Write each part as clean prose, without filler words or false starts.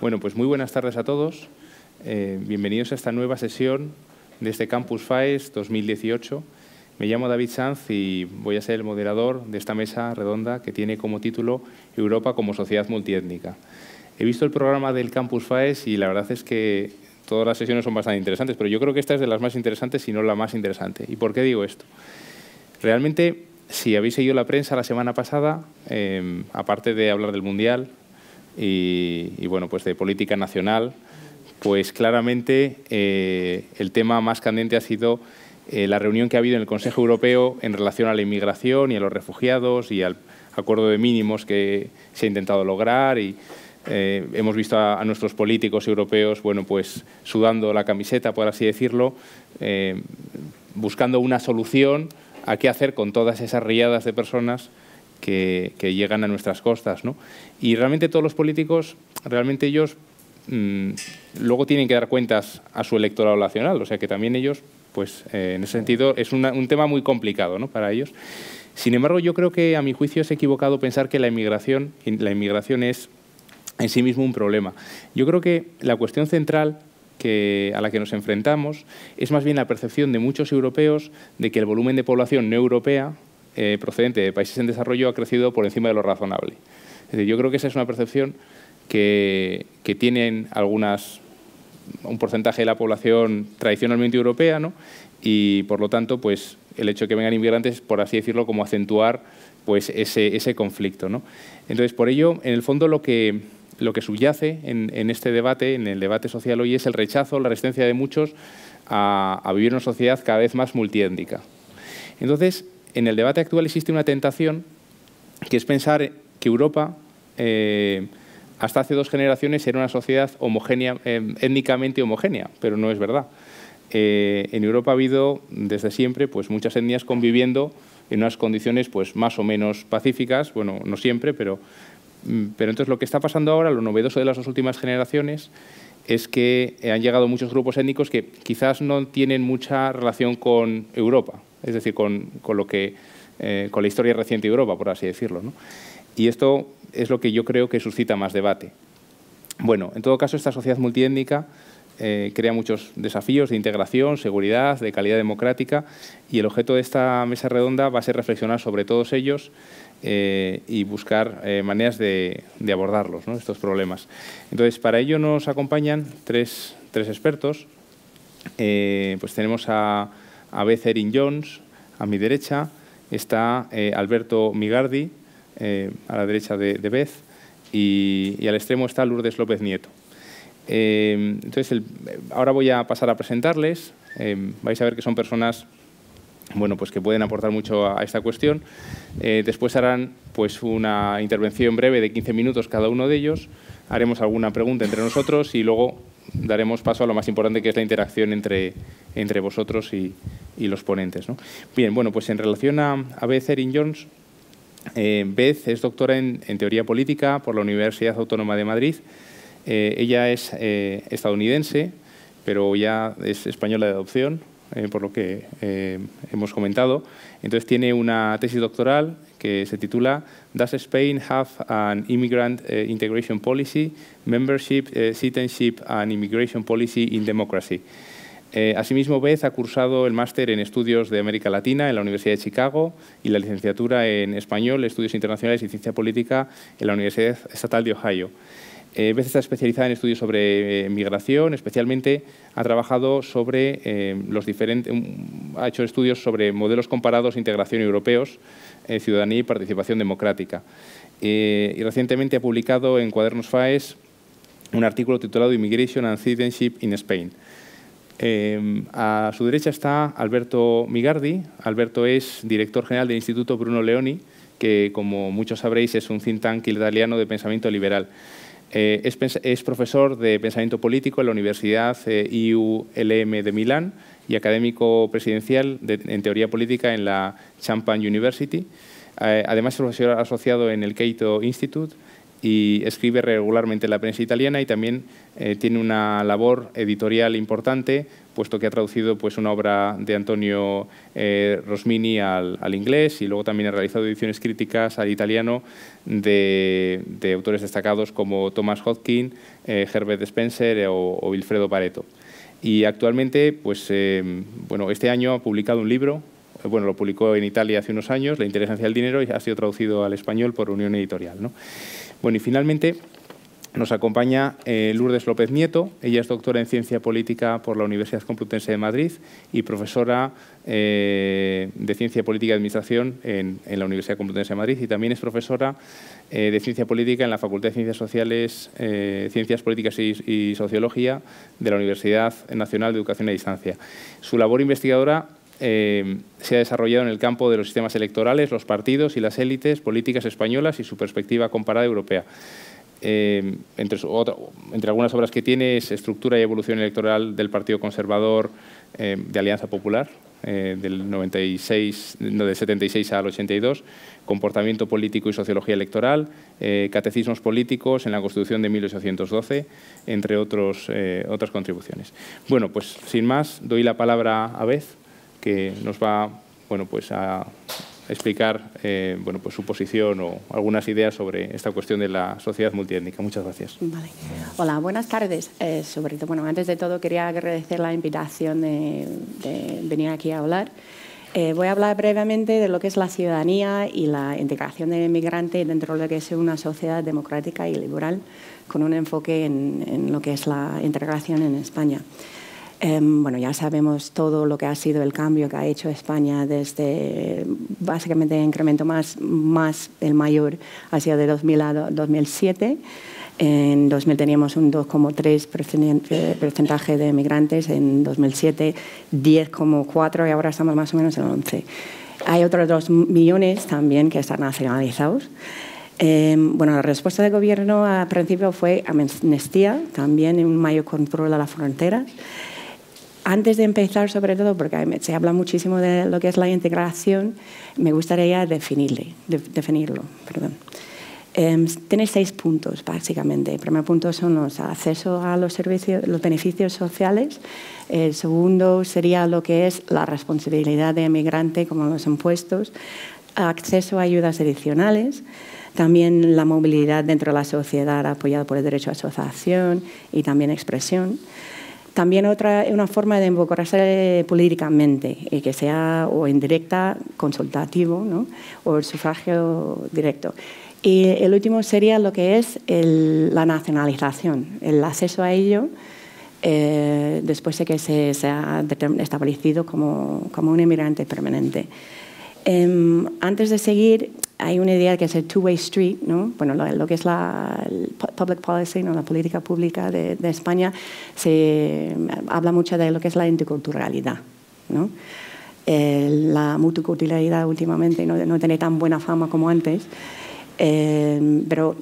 Bueno, pues muy buenas tardes a todos. Bienvenidos a esta nueva sesión de este Campus FAES 2018. Me llamo David Sanz y voy a ser el moderador de esta mesa redonda que tiene como título Europa como sociedad multiétnica. He visto el programa del Campus FAES y la verdad es que todas las sesiones son bastante interesantes, pero yo creo que esta es de las más interesantes, si no la más interesante. ¿Y por qué digo esto? Realmente, si habéis seguido la prensa la semana pasada, aparte de hablar del Mundial y bueno, pues de política nacional, pues claramente el tema más candente ha sido la reunión que ha habido en el Consejo Europeo en relación a la inmigración y a los refugiados y al acuerdo de mínimos que se ha intentado lograr y hemos visto a nuestros políticos europeos, bueno, pues sudando la camiseta, por así decirlo, buscando una solución a qué hacer con todas esas riadas de personas que llegan a nuestras costas, ¿no? Y realmente todos los políticos, realmente ellos luego tienen que dar cuentas a su electorado nacional, o sea que también ellos, pues en ese sentido, es un tema muy complicado, ¿no?, para ellos. Sin embargo, yo creo que a mi juicio es equivocado pensar que la inmigración es en sí mismo un problema. Yo creo que la cuestión central a la que nos enfrentamos es más bien la percepción de muchos europeos de que el volumen de población no europea procedente de países en desarrollo ha crecido por encima de lo razonable. Es decir, yo creo que esa es una percepción que tienen un porcentaje de la población tradicionalmente europea, ¿no? Y por lo tanto, pues el hecho de que vengan inmigrantes, por así decirlo, como acentuar pues ese conflicto, ¿no? Entonces, por ello, en el fondo lo que subyace en este debate, en el debate social hoy, es el rechazo, la resistencia de muchos a vivir en una sociedad cada vez más multiétnica. Entonces, en el debate actual existe una tentación que es pensar que Europa, hasta hace 2 generaciones, era una sociedad homogénea, étnicamente homogénea, pero no es verdad. En Europa ha habido desde siempre pues muchas etnias conviviendo en unas condiciones pues más o menos pacíficas, bueno, no siempre, pero entonces lo que está pasando ahora, lo novedoso de las 2 últimas generaciones, es que han llegado muchos grupos étnicos que quizás no tienen mucha relación con Europa, es decir, con la historia reciente de Europa, por así decirlo, ¿no? Y esto es lo que yo creo que suscita más debate. Bueno, en todo caso, esta sociedad multiétnica crea muchos desafíos de integración, seguridad, de calidad democrática, y el objeto de esta mesa redonda va a ser reflexionar sobre todos ellos y buscar maneras de abordarlos, ¿no?, estos problemas. Entonces, para ello nos acompañan tres expertos. Pues tenemos a Beth Erin-Jones, a mi derecha, está Alberto Migardi, a la derecha de Beth, y al extremo está Lourdes López Nieto. Entonces, ahora voy a pasar a presentarles. Vais a ver que son personas, bueno, pues que pueden aportar mucho a esta cuestión. Después harán pues una intervención breve de 15 minutos cada uno de ellos. Haremos alguna pregunta entre nosotros y luego daremos paso a lo más importante, que es la interacción entre vosotros y los ponentes, ¿no? Bien, bueno, pues en relación a Beth Erin-Jones, Beth es doctora en teoría política por la Universidad Autónoma de Madrid. Ella es estadounidense, pero ya es española de adopción, por lo que hemos comentado. Entonces tiene una tesis doctoral que se titula ¿Does Spain have an immigrant integration policy, membership, citizenship and immigration policy in democracy? Asimismo, Beth ha cursado el máster en Estudios de América Latina en la Universidad de Chicago y la licenciatura en Español, Estudios Internacionales y Ciencia Política en la Universidad Estatal de Ohio. Beth está especializada en estudios sobre migración, especialmente ha trabajado sobre ha hecho estudios sobre modelos comparados de integración europeos, ciudadanía y participación democrática. Y recientemente ha publicado en Cuadernos FAES un artículo titulado Immigration and Citizenship in Spain. A su derecha está Alberto Migardi. Alberto es director general del Instituto Bruno Leoni, que, como muchos sabréis, es un think tank italiano de pensamiento liberal. Es profesor de pensamiento político en la Universidad IULM de Milán y académico presidencial en teoría política en la Champaign University. Además, es profesor asociado en el Cato Institute y escribe regularmente en la prensa italiana y también tiene una labor editorial importante puesto que ha traducido pues, una obra de Antonio Rosmini al inglés, y luego también ha realizado ediciones críticas al italiano de autores destacados como Thomas Hodgkin, Herbert Spencer o Vilfredo Pareto. Y actualmente, pues, bueno, este año ha publicado un libro. Bueno, lo publicó en Italia hace unos años, La interesancia del dinero, y ha sido traducido al español por Unión Editorial, ¿no? Bueno, y finalmente nos acompaña Lourdes López Nieto. Ella es doctora en Ciencia Política por la Universidad Complutense de Madrid y profesora de Ciencia Política y Administración en la Universidad Complutense de Madrid, y también es profesora de Ciencia Política en la Facultad de Ciencias Sociales, Ciencias Políticas y Sociología de la Universidad Nacional de Educación a Distancia. Su labor investigadora se ha desarrollado en el campo de los sistemas electorales, los partidos y las élites políticas españolas y su perspectiva comparada europea. Entre algunas obras que tiene es Estructura y evolución electoral del Partido Conservador de Alianza Popular, del 76 al 82, Comportamiento político y sociología electoral, Catecismos políticos en la Constitución de 1812, entre otras contribuciones. Bueno, pues sin más, doy la palabra a Beth, que nos va, bueno, pues a explicar bueno, pues su posición o algunas ideas sobre esta cuestión de la sociedad multiétnica. Muchas gracias. Vale. Hola, buenas tardes. Sobre todo, bueno, antes de todo quería agradecer la invitación de venir aquí a hablar. Voy a hablar brevemente de lo que es la ciudadanía y la integración del inmigrante dentro de lo que es una sociedad democrática y liberal, con un enfoque en lo que es la integración en España. Bueno, ya sabemos todo lo que ha sido el cambio que ha hecho España desde, básicamente, el incremento más el mayor ha sido de 2000 a 2007. En 2000 teníamos un 2,3% de migrantes, en 2007 10,4% y ahora estamos más o menos en 11%. Hay otros 2 millones también que están nacionalizados. Bueno, la respuesta del gobierno al principio fue amnistía, también un mayor control a las fronteras. Antes de empezar, sobre todo, porque se habla muchísimo de lo que es la integración, me gustaría definirlo. Tiene 6 puntos, básicamente. El primer punto son los accesos a los servicios, los beneficios sociales. El segundo sería lo que es la responsabilidad del migrante, como los impuestos, acceso a ayudas adicionales, también la movilidad dentro de la sociedad apoyada por el derecho a asociación y también expresión. También una forma de involucrarse políticamente, y que sea o indirecta, consultativo, ¿no? O el sufragio directo. Y el último sería lo que es la nacionalización, el acceso a ello después de que se ha establecido como un inmigrante permanente. Antes de seguir, hay una idea que es el two-way street, ¿no? Bueno, lo que es la public policy, ¿no? La política pública de España, se habla mucho de lo que es la interculturalidad, ¿no? La multiculturalidad últimamente no tiene tan buena fama como antes, pero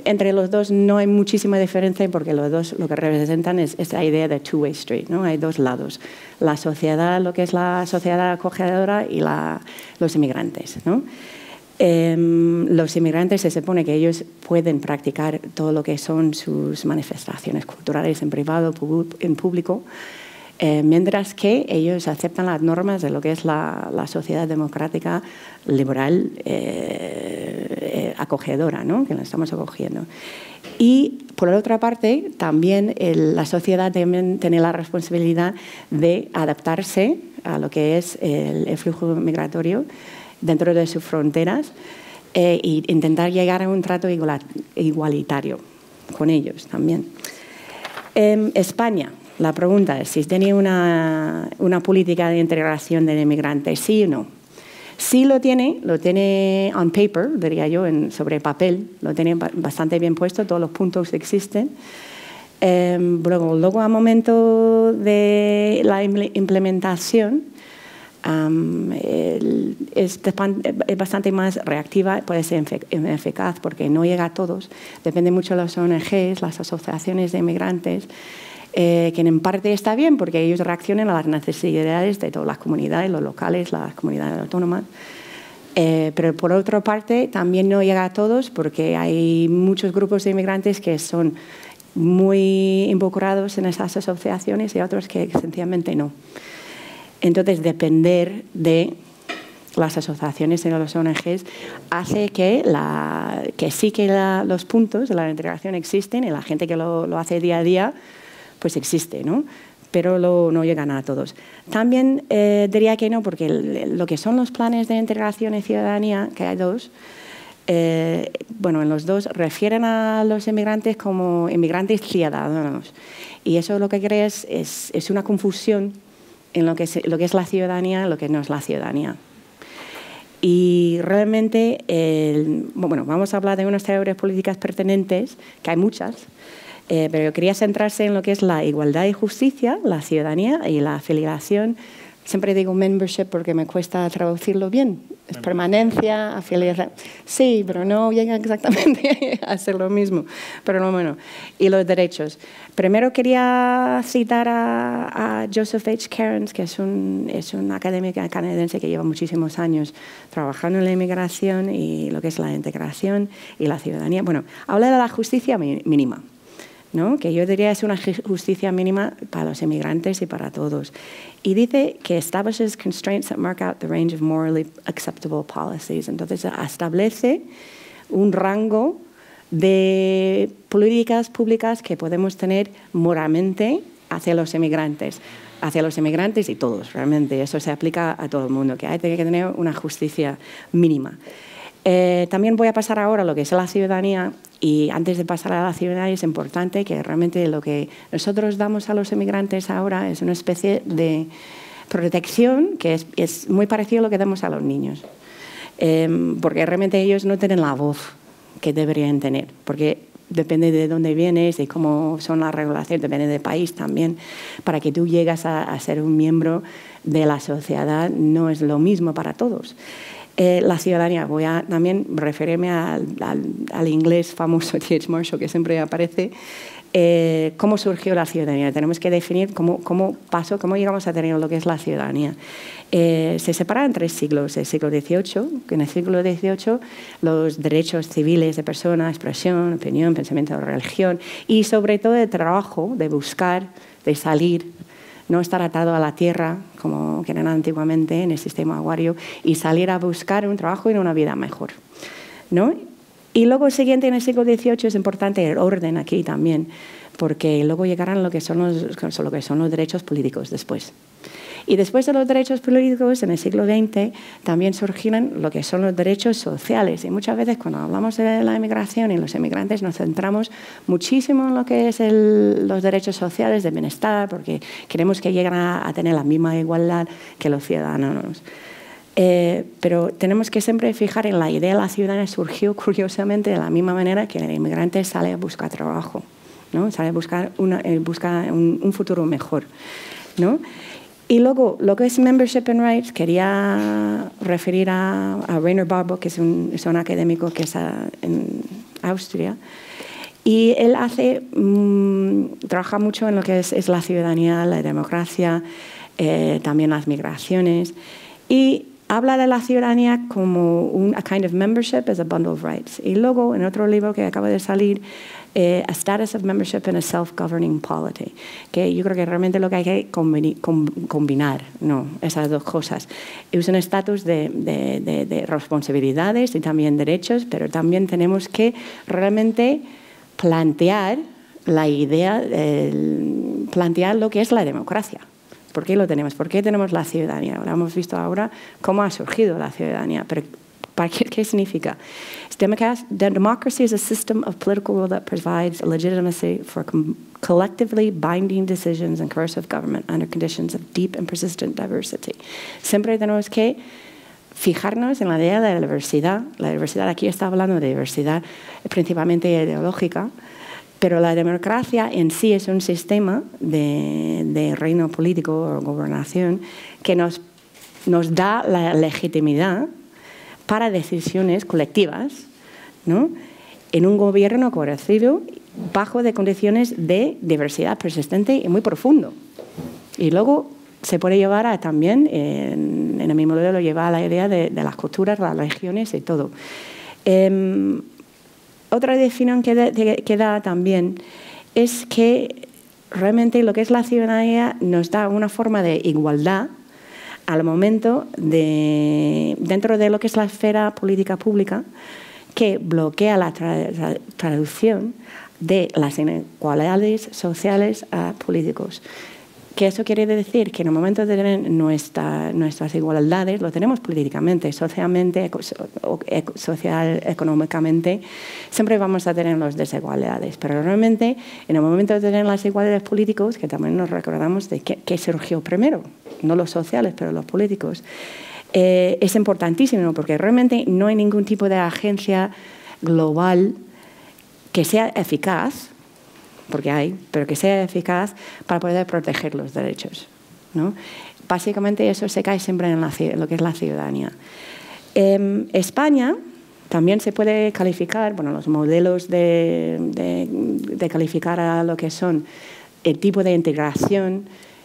entre los dos no hay muchísima diferencia, porque los dos lo que representan es esta idea de two-way street, ¿no? Hay dos lados, la sociedad, lo que es la sociedad acogedora, y los inmigrantes, ¿no? Los inmigrantes se supone que ellos pueden practicar todo lo que son sus manifestaciones culturales en privado, en público, mientras que ellos aceptan las normas de lo que es la sociedad democrática liberal acogedora, ¿no? Que la estamos acogiendo. Y, por otra parte, también la sociedad también tiene la responsabilidad de adaptarse a lo que es el flujo migratorio dentro de sus fronteras e intentar llegar a un trato igualitario con ellos también. España, la pregunta es si tiene una política de integración del inmigrante, ¿sí o no? Sí lo tiene on paper, diría yo, sobre papel, lo tiene bastante bien puesto, todos los puntos existen. Luego, a momento de la implementación, es bastante más reactiva, puede ser eficaz porque no llega a todos. Depende mucho de las ONGs, las asociaciones de inmigrantes, que en parte está bien porque ellos reaccionan a las necesidades de todas las comunidades, los locales, las comunidades autónomas. Pero por otra parte también no llega a todos porque hay muchos grupos de inmigrantes que son muy involucrados en esas asociaciones y otros que sencillamente no. Entonces, depender de las asociaciones y las ONGs hace que sí que los puntos de la integración existen y la gente que lo hace día a día, pues existe, ¿no? Pero no llegan a todos. También diría que no, porque lo que son los planes de integración y ciudadanía, que hay dos, bueno, en los dos refieren a los inmigrantes como inmigrantes ciudadanos. Y eso lo que crea es una confusión en lo que es la ciudadanía y lo que no es la ciudadanía. Y realmente, bueno, vamos a hablar de unas teorías políticas pertinentes, que hay muchas, pero yo quería centrarse en lo que es la igualdad y justicia, la ciudadanía y la afiliación. Siempre digo membership porque me cuesta traducirlo bien. Es permanencia, afiliación. Sí, pero no llega exactamente a ser lo mismo. Pero bueno, y los derechos. Primero quería citar a Joseph H. Cairns, que es un académico canadiense que lleva muchísimos años trabajando en la inmigración y lo que es la integración y la ciudadanía. Bueno, habla de la justicia mínima, ¿no? Que yo diría es una justicia mínima para los inmigrantes y para todos. Y dice que establishes constraints that mark out the range of morally acceptable policies. Entonces, establece un rango de políticas públicas que podemos tener moralmente hacia los inmigrantes y todos, realmente. Eso se aplica a todo el mundo, que hay que tener una justicia mínima. También voy a pasar ahora a lo que es la ciudadanía, y antes de pasar a la ciudadanía es importante que realmente lo que nosotros damos a los inmigrantes ahora es una especie de protección que es muy parecido a lo que damos a los niños, porque realmente ellos no tienen la voz que deberían tener, porque depende de dónde vienes y cómo son las regulaciones, depende del país también. Para que tú llegues a ser un miembro de la sociedad no es lo mismo para todos. La ciudadanía, voy a también referirme al inglés famoso T.H. Marshall, que siempre aparece. ¿Cómo surgió la ciudadanía? Tenemos que definir cómo llegamos a tener lo que es la ciudadanía. Se separa en 3 siglos. El siglo XVIII, que en el siglo XVIII los derechos civiles de persona, expresión, opinión, pensamiento, religión y sobre todo el trabajo, de buscar, de salir, no estar atado a la tierra, como que eran antiguamente en el sistema agrario, y salir a buscar un trabajo y una vida mejor, ¿no? Y luego el siguiente, en el siglo XVIII, es importante el orden aquí también, porque luego llegarán lo que son los derechos políticos después. Y después de los derechos políticos, en el siglo XX, también surgirán lo que son los derechos sociales. Y muchas veces cuando hablamos de la inmigración y los inmigrantes nos centramos muchísimo en lo que es los derechos sociales de bienestar, porque queremos que lleguen a tener la misma igualdad que los ciudadanos. Pero tenemos que siempre fijar en la idea de la ciudadanía surgió curiosamente de la misma manera que el inmigrante sale a buscar trabajo, ¿no? Sale a buscar un futuro mejor, ¿no? Y luego, lo que es Membership and Rights, quería referir a Rainer Barbock, que es un académico que está en Austria, y él trabaja mucho en lo que es la ciudadanía, la democracia, también las migraciones, y habla de la ciudadanía como a kind of membership as a bundle of rights. Y luego, en otro libro que acaba de salir, A Status of Membership in a Self-Governing Polity, que yo creo que realmente lo que hay que combinar, ¿no? Esas dos cosas. Es un estatus de responsabilidades y también derechos, pero también tenemos que realmente plantear la idea, plantear lo que es la democracia. ¿Por qué lo tenemos? ¿Por qué tenemos la ciudadanía? Ahora hemos visto ahora cómo ha surgido la ciudadanía, pero ¿qué significa? Democracy is a system of political rule that provides legitimacy for collectively binding decisions and coercive government under conditions of deep and persistent diversity. Siempre tenemos que fijarnos en la idea de la diversidad. La diversidad, aquí está hablando de diversidad principalmente ideológica, pero la democracia en sí es un sistema de reino político o gobernación que nos da la legitimidad para decisiones colectivas, ¿no? En un gobierno coercivo bajo de condiciones de diversidad persistente y muy profundo. Y luego se puede llevar también, en el mismo modelo, lleva a la idea de las culturas, las religiones y todo. Otra definición que da también es que realmente lo que es la ciudadanía nos da una forma de igualdad al momento dentro de lo que es la esfera política pública, que bloquea la traducción de las inequalidades sociales a políticos. Que eso quiere decir que en el momento de tener nuestras igualdades, lo tenemos políticamente, socialmente, económicamente, siempre vamos a tener las desigualdades. Pero realmente, en el momento de tener las igualdades políticas, que también nos recordamos de qué surgió primero, no los sociales, pero los políticos, es importantísimo porque realmente no hay ningún tipo de agencia global que sea eficaz, porque hay, pero que sea eficaz para poder proteger los derechos, ¿no? Básicamente eso se cae siempre en lo que es la ciudadanía. España también se puede calificar, bueno, los modelos de calificar a lo que son el tipo de integración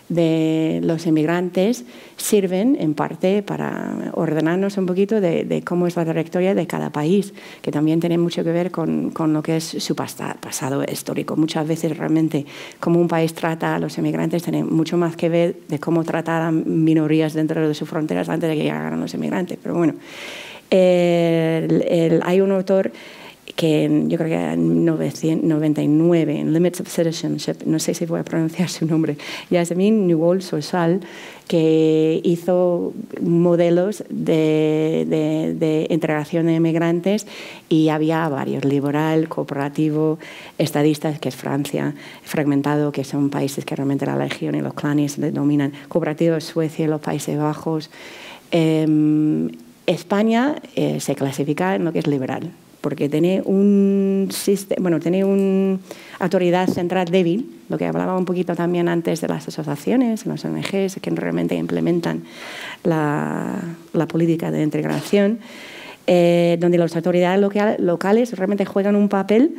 de los inmigrantes sirven en parte para ordenarnos un poquito de cómo es la trayectoria de cada país, que también tiene mucho que ver con lo que es su pasado histórico. Muchas veces realmente cómo un país trata a los inmigrantes tiene mucho más que ver de cómo tratar a minorías dentro de sus fronteras antes de que llegaran los inmigrantes. Pero bueno, hay un autor que yo creo que en 1999, en Limits of Citizenship, no sé si voy a pronunciar su nombre, Yasmin Nuwol Sosal, que hizo modelos de integración de inmigrantes y había varios, liberal, cooperativo, estadistas, que es Francia, fragmentado, que son países que realmente la legión y los clanes dominan, cooperativo, Suecia, los Países Bajos. España se clasifica en lo que es liberal, porque tiene una autoridad central débil, lo que hablaba un poquito también antes de las asociaciones, las ONGs, que realmente implementan la política de integración, donde las autoridades locales realmente juegan un papel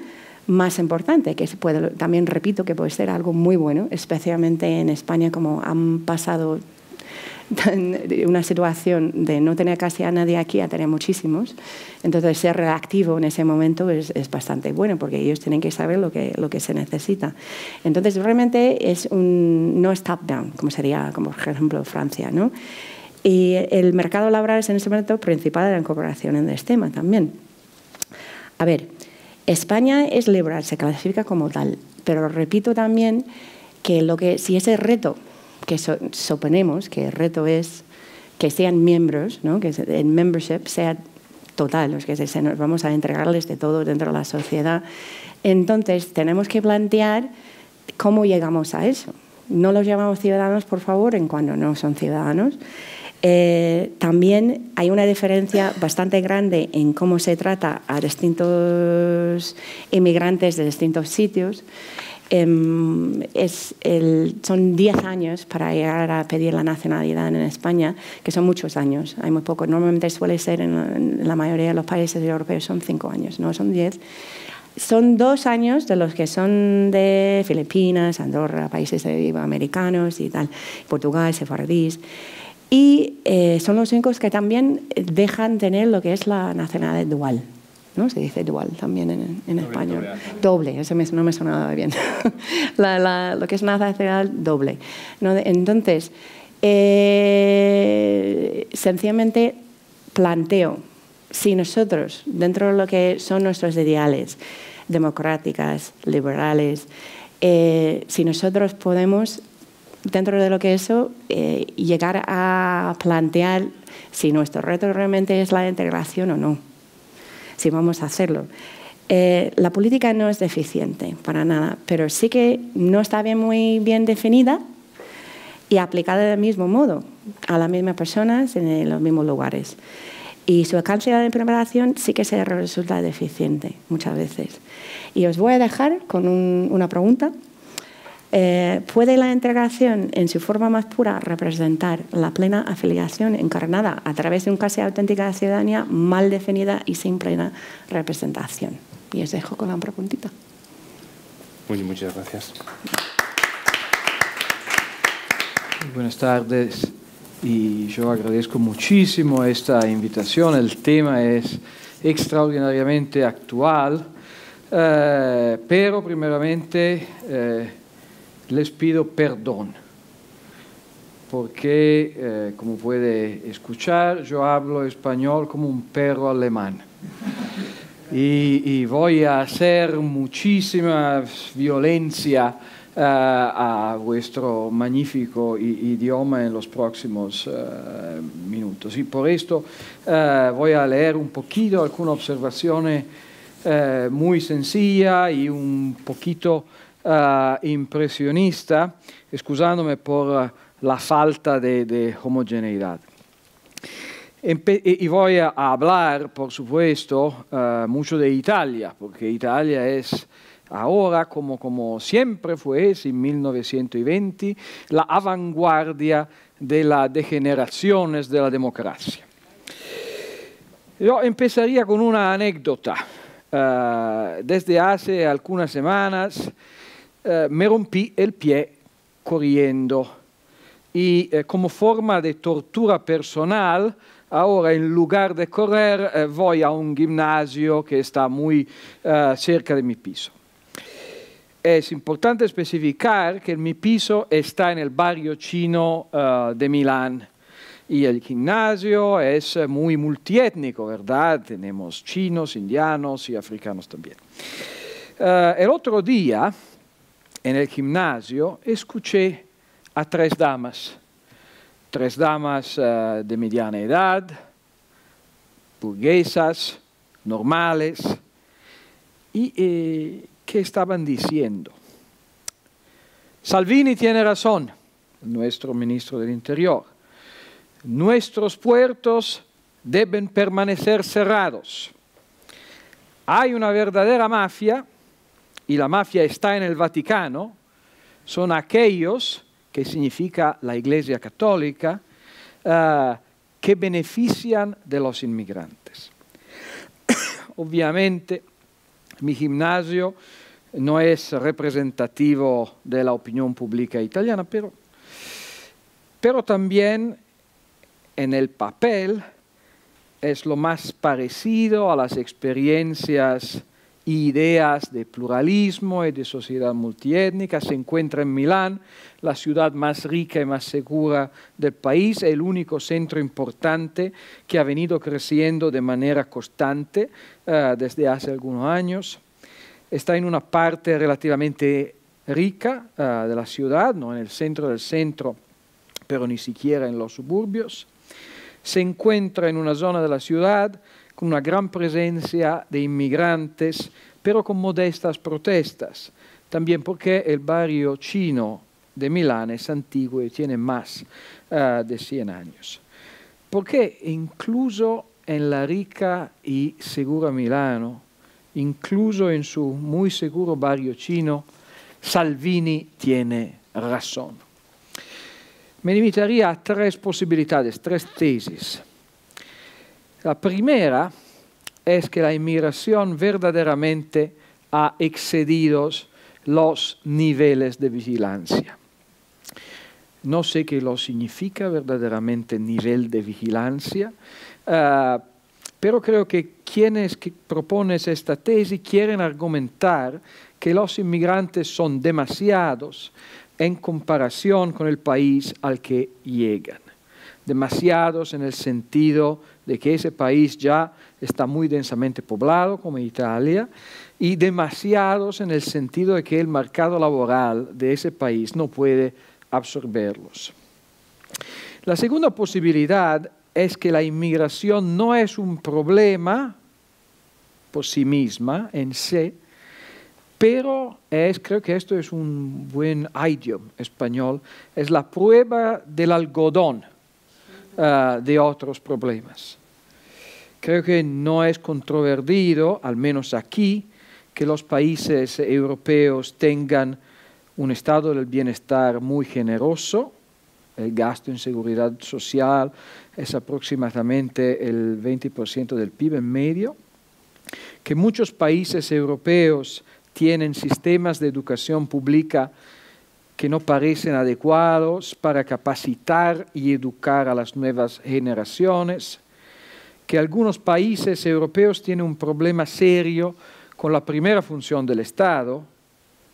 más importante, que también repito que puede ser algo muy bueno, especialmente en España, como han pasado una situación de no tener casi a nadie aquí a tener muchísimos. Entonces ser reactivo en ese momento es bastante bueno, porque ellos tienen que saber lo que se necesita. Entonces realmente no es top-down, como sería, como por ejemplo Francia, ¿no? Y el mercado laboral es en ese momento principal de la incorporación en este tema también. A ver, España es liberal, se clasifica como tal, pero repito también que si ese reto que suponemos que el reto es que sean miembros, ¿no? Que el membership sea total, que nos vamos a entregarles de todo dentro de la sociedad. Entonces, tenemos que plantear cómo llegamos a eso. No los llamamos ciudadanos, por favor, en cuando no son ciudadanos. También hay una diferencia bastante grande en cómo se trata a distintos inmigrantes de distintos sitios. Son 10 años para llegar a pedir la nacionalidad en España, que son muchos años, hay muy poco. Normalmente suele ser en la mayoría de los países europeos son 5 años, no son 10. Son 2 años de los que son de Filipinas, Andorra, países iberoamericanos y tal, Portugal, sefardíes. Y son los únicos que también dejan tener lo que es la nacionalidad dual, ¿no? Se dice dual también en español. Doble, eso no me sonaba bien. Lo que es nacionalidad doble, ¿no? Entonces, sencillamente planteo, si nosotros, dentro de lo que son nuestros ideales democráticas, liberales, si nosotros podemos, dentro de lo que eso, llegar a plantear si nuestro reto realmente es la integración o no, si vamos a hacerlo. La política no es deficiente para nada, pero sí que no está muy bien definida y aplicada del mismo modo a las mismas personas en los mismos lugares. Y su alcance de implementación sí que se resulta deficiente muchas veces. Y os voy a dejar con una pregunta. ¿Puede la integración en su forma más pura representar la plena afiliación encarnada a través de un casi auténtica ciudadanía mal definida y sin plena representación? Y os dejo con la preguntita. Muchas gracias. Buenas tardes. Y yo agradezco muchísimo esta invitación. El tema es extraordinariamente actual. pero primeramente les pido perdón, porque como puede escuchar, yo hablo español como un perro alemán. Y voy a hacer muchísima violencia a vuestro magnífico idioma en los próximos minutos. Y por esto voy a leer un poquito alguna observación muy sencilla y un poquito impresionista, excusándome por la falta de homogeneidad. Y voy a hablar, por supuesto, mucho de Italia, porque Italia es ahora, como siempre fue en 1920, la vanguardia de las degeneraciones de la democracia. Yo empezaría con una anécdota. Desde hace algunas semanas me rompí el pie corriendo y como forma de tortura personal, ahora en lugar de correr voy a un gimnasio que está muy cerca de mi piso. Es importante especificar que mi piso está en el barrio chino de Milán y el gimnasio es muy multiétnico, ¿verdad? Tenemos chinos, indianos y africanos también. El otro día en el gimnasio escuché a tres damas de mediana edad, burguesas, normales, y que estaban diciendo: Salvini tiene razón, nuestro ministro del Interior, nuestros puertos deben permanecer cerrados. Hay una verdadera mafia, y la mafia está en el Vaticano, son aquellos, que significa la Iglesia Católica, que benefician de los inmigrantes. Obviamente, mi gimnasio no es representativo de la opinión pública italiana, pero también en el papel es lo más parecido a las experiencias e ideas de pluralismo y de sociedad multiétnica. Se encuentra en Milán, la ciudad más rica y más segura del país, el único centro importante que ha venido creciendo de manera constante desde hace algunos años. Está en una parte relativamente rica de la ciudad, no en el centro del centro, pero ni siquiera en los suburbios. Se encuentra en una zona de la ciudad con una gran presencia de inmigrantes, pero con modestas protestas, también porque el barrio chino de Milán es antiguo y tiene más de 100 años. Porque incluso en la rica y segura Milano, incluso en su muy seguro barrio chino, Salvini tiene razón. Me limitaría a tres posibilidades, tres tesis. La primera es que la inmigración verdaderamente ha excedido los niveles de vigilancia. No sé qué lo significa verdaderamente nivel de vigilancia, pero creo que quienes proponen esta tesis quieren argumentar que los inmigrantes son demasiados en comparación con el país al que llegan. Demasiados en el sentido de que ese país ya está muy densamente poblado, como Italia, y demasiados en el sentido de que el mercado laboral de ese país no puede absorberlos. La segunda posibilidad es que la inmigración no es un problema por sí misma, en sí, pero creo que esto es un buen idioma español, es la prueba del algodón de otros problemas. Creo que no es controvertido, al menos aquí, que los países europeos tengan un estado del bienestar muy generoso. El gasto en seguridad social es aproximadamente el 20% del PIB en medio. Que muchos países europeos tienen sistemas de educación pública que no parecen adecuados para capacitar y educar a las nuevas generaciones, que algunos países europeos tienen un problema serio con la primera función del Estado,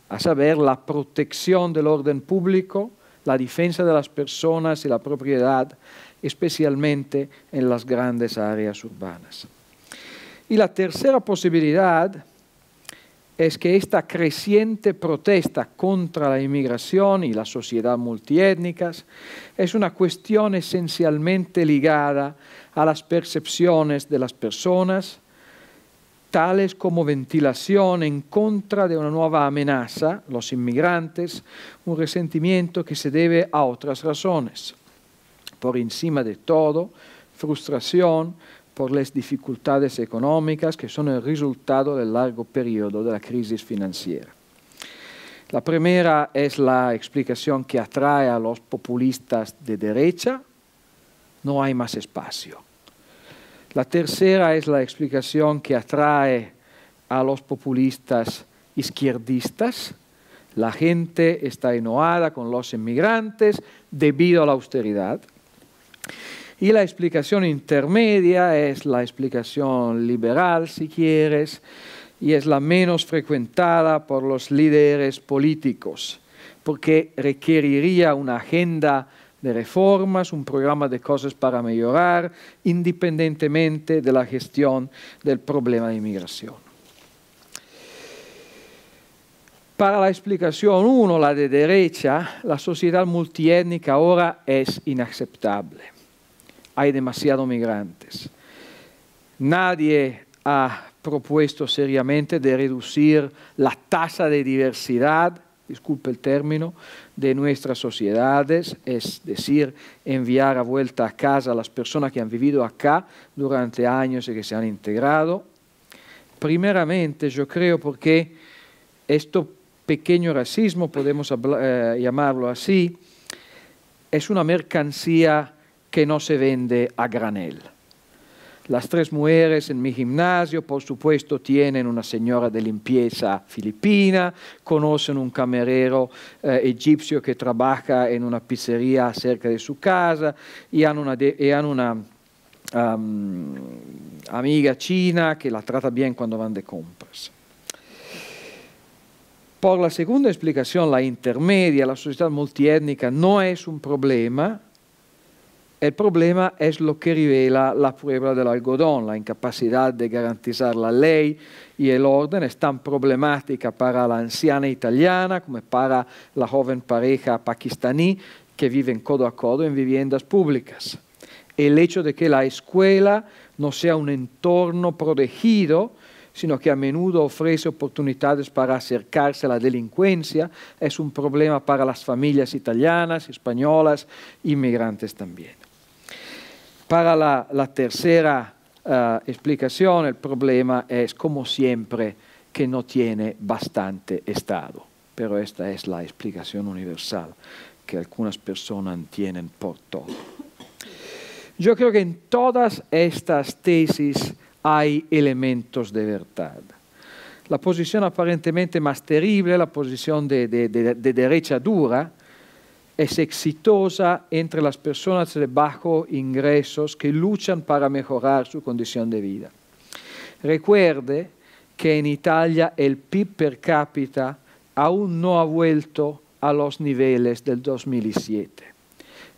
a saber, la protección del orden público, la defensa de las personas y la propiedad, especialmente en las grandes áreas urbanas. Y la tercera posibilidad es que esta creciente protesta contra la inmigración y la sociedad multiétnicas es una cuestión esencialmente ligada a las percepciones de las personas, tales como ventilación en contra de una nueva amenaza, los inmigrantes, un resentimiento que se debe a otras razones. Por encima de todo, frustración por las dificultades económicas que son el resultado del largo periodo de la crisis financiera. La primera es la explicación que atrae a los populistas de derecha: no hay más espacio. La tercera es la explicación que atrae a los populistas izquierdistas: la gente está enojada con los inmigrantes debido a la austeridad. Y la explicación intermedia es la explicación liberal, si quieres, y es la menos frecuentada por los líderes políticos, porque requeriría una agenda de reformas, un programa de cosas para mejorar, independientemente de la gestión del problema de inmigración. Para la explicación 1, la de derecha, la sociedad multiétnica ahora es inaceptable. Hay demasiados migrantes. Nadie ha propuesto seriamente de reducir la tasa de diversidad, disculpe el término, de nuestras sociedades, es decir, enviar a vuelta a casa a las personas que han vivido acá durante años y que se han integrado. Primeramente, yo creo porque este pequeño racismo, podemos llamarlo así, es una mercancía que no se vende a granel. Las 3 mujeres en mi gimnasio, por supuesto, tienen una señora de limpieza filipina, conocen un camarero egipcio que trabaja en una pizzería cerca de su casa y han una amiga china que la trata bien cuando van de compras. Por la segunda explicación, la intermedia, la sociedad multiétnica no es un problema. El problema es lo que revela la prueba del algodón, la incapacidad de garantizar la ley y el orden es tan problemática para la anciana italiana como para la joven pareja pakistaní que viven codo a codo en viviendas públicas. El hecho de que la escuela no sea un entorno protegido, sino que a menudo ofrece oportunidades para acercarse a la delincuencia, es un problema para las familias italianas, españolas, inmigrantes también. Para la tercera explicación, el problema es, como siempre, que no tiene bastante Estado. Pero esta es la explicación universal que algunas personas tienen por todo. Yo creo que en todas estas tesis hay elementos de verdad. La posición aparentemente más terrible, la posición de derecha dura, es exitosa entre las personas de bajos ingresos que luchan para mejorar su condición de vida. Recuerde que en Italia el PIB per cápita aún no ha vuelto a los niveles del 2007.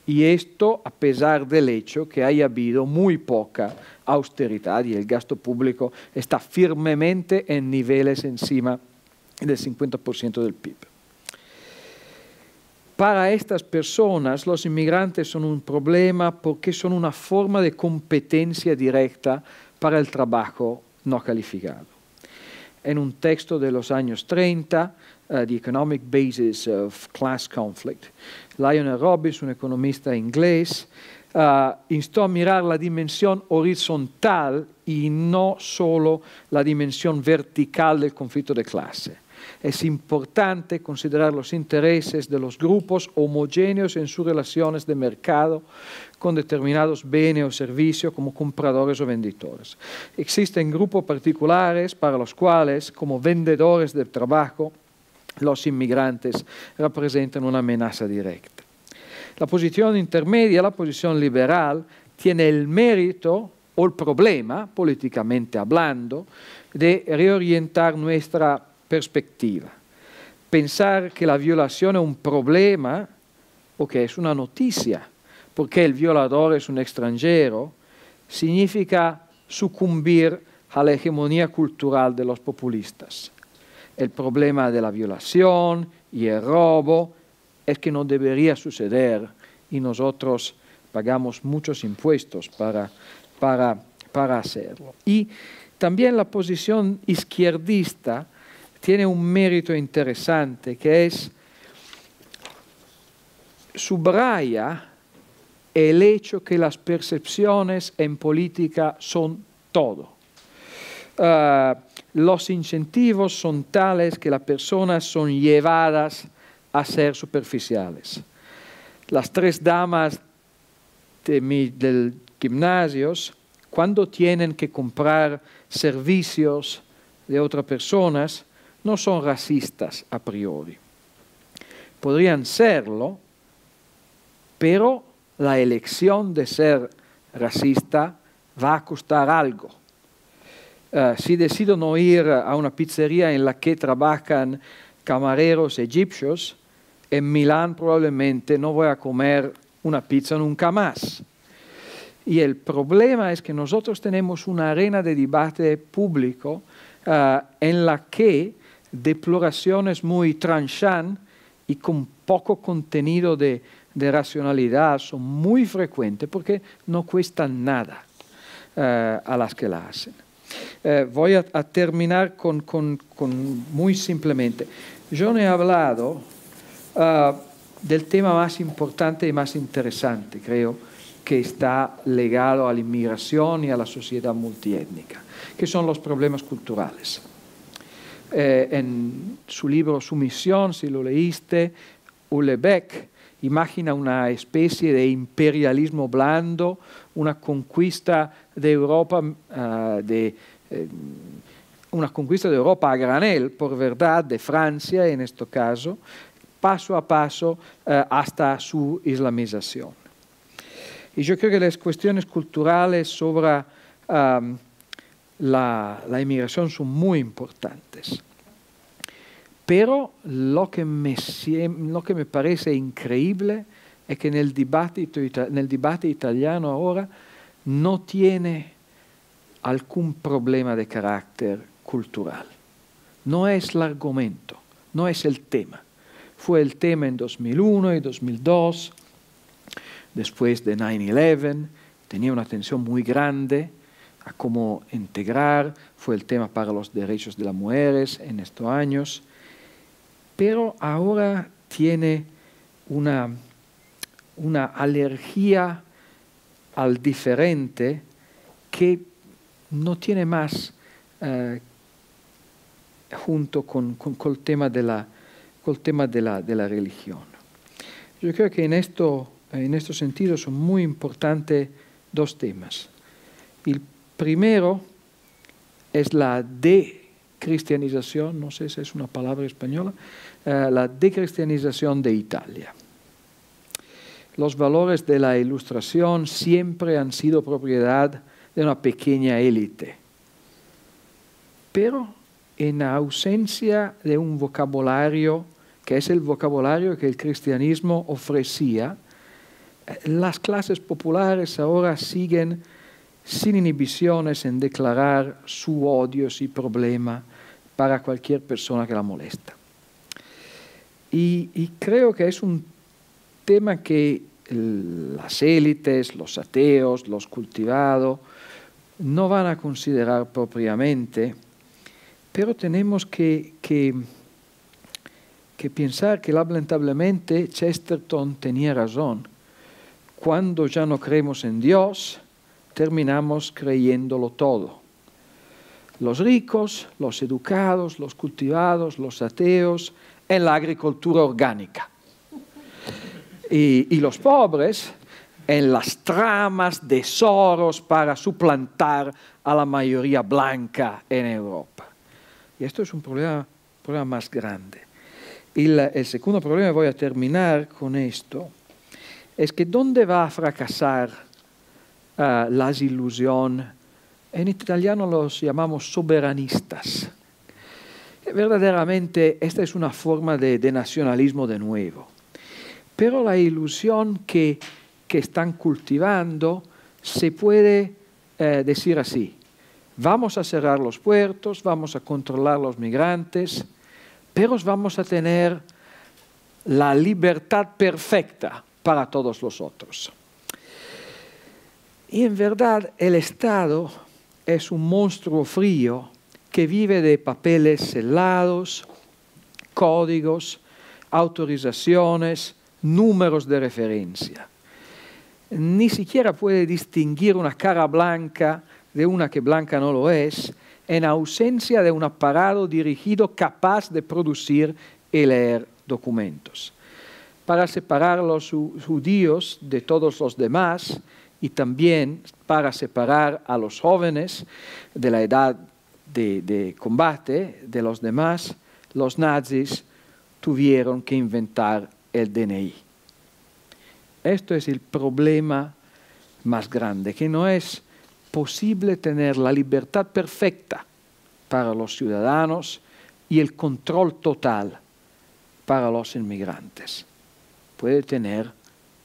Y esto a pesar del hecho que haya habido muy poca austeridad y el gasto público está firmemente en niveles encima del 50% del PIB. Para estas personas, los inmigrantes son un problema porque son una forma de competencia directa para el trabajo no calificado. En un texto de los años 30, The Economic Basis of Class Conflict, Lionel Robbins, un economista inglés, instó a mirar la dimensión horizontal y no solo la dimensión vertical del conflicto de clase. Es importante considerar los intereses de los grupos homogéneos en sus relaciones de mercado con determinados bienes o servicios como compradores o vendedores. Existen grupos particulares para los cuales, como vendedores de trabajo, los inmigrantes representan una amenaza directa. La posición intermedia, la posición liberal, tiene el mérito o el problema, políticamente hablando, de reorientar nuestra perspectiva. Pensar que la violación es un problema o que es una noticia, porque el violador es un extranjero, significa sucumbir a la hegemonía cultural de los populistas. El problema de la violación y el robo es que no debería suceder y nosotros pagamos muchos impuestos para hacerlo. Y también la posición izquierdista tiene un mérito interesante, que es subraya el hecho que las percepciones en política son todo. Los incentivos son tales que las personas son llevadas a ser superficiales. Las tres damas del gimnasio, cuando tienen que comprar servicios de otras personas, no son racistas a priori. Podrían serlo, pero la elección de ser racista va a costar algo. Si decido no ir a una pizzería en la que trabajan camareros egipcios, en Milán probablemente no voy a comer una pizza nunca más. Y el problema es que nosotros tenemos una arena de debate público en la que deploraciones muy tranchantes y con poco contenido de racionalidad son muy frecuentes porque no cuestan nada a las que la hacen. Voy a terminar con muy simplemente. Yo no he hablado del tema más importante y más interesante, creo, que está ligado a la inmigración y a la sociedad multiétnica, que son los problemas culturales. En su libro Sumisión, si lo leíste, Houellebecq imagina una especie de imperialismo blando, una conquista de Europa, una conquista de Europa a granel, por verdad, de Francia en este caso, paso a paso hasta su islamización. Y yo creo que las cuestiones culturales sobre la inmigración son muy importantes. Pero lo que me parece increíble es que en el debate italiano ahora no tiene algún problema de carácter cultural. No es el argumento, no es el tema. Fue el tema en 2001 y 2002, después de 9/11, tenía una atención muy grande a cómo integrar, fue el tema para los derechos de las mujeres en estos años, pero ahora tiene una alergia al diferente que no tiene más junto con el tema de la religión. Yo creo que en este sentido son muy importantes dos temas. El primero es la decristianización, no sé si es una palabra española, la decristianización de Italia. Los valores de la Ilustración siempre han sido propiedad de una pequeña élite, pero en ausencia de un vocabulario que es el vocabulario que el cristianismo ofrecía, las clases populares ahora siguen sin inhibiciones en declarar su odio y problema para cualquier persona que la molesta. Y creo que es un tema que las élites, los ateos, los cultivados, no van a considerar propiamente, pero tenemos que pensar que lamentablemente Chesterton tenía razón. Cuando ya no creemos en Dios, terminamos creyéndolo todo. Los ricos, los educados, los cultivados, los ateos, en la agricultura orgánica. Y los pobres en las tramas de Soros para suplantar a la mayoría blanca en Europa. Y esto es un problema más grande. Y el segundo problema, voy a terminar con esto, es que ¿dónde va a fracasar las ilusiones. En italiano los llamamos soberanistas. Verdaderamente esta es una forma de nacionalismo de nuevo. Pero la ilusión que están cultivando se puede decir así: vamos a cerrar los puertos, vamos a controlar los migrantes, pero vamos a tener la libertad perfecta para todos los otros. Y en verdad el Estado es un monstruo frío que vive de papeles celados, códigos, autorizaciones, números de referencia. Ni siquiera puede distinguir una cara blanca de una que blanca no lo es, en ausencia de un aparato dirigido capaz de producir y leer documentos. Para separar a los judíos de todos los demás y también para separar a los jóvenes de la edad de combate de los demás, los nazis tuvieron que inventar el DNI. Esto es el problema más grande, que no es posible tener la libertad perfecta para los ciudadanos y el control total para los inmigrantes. Puede tener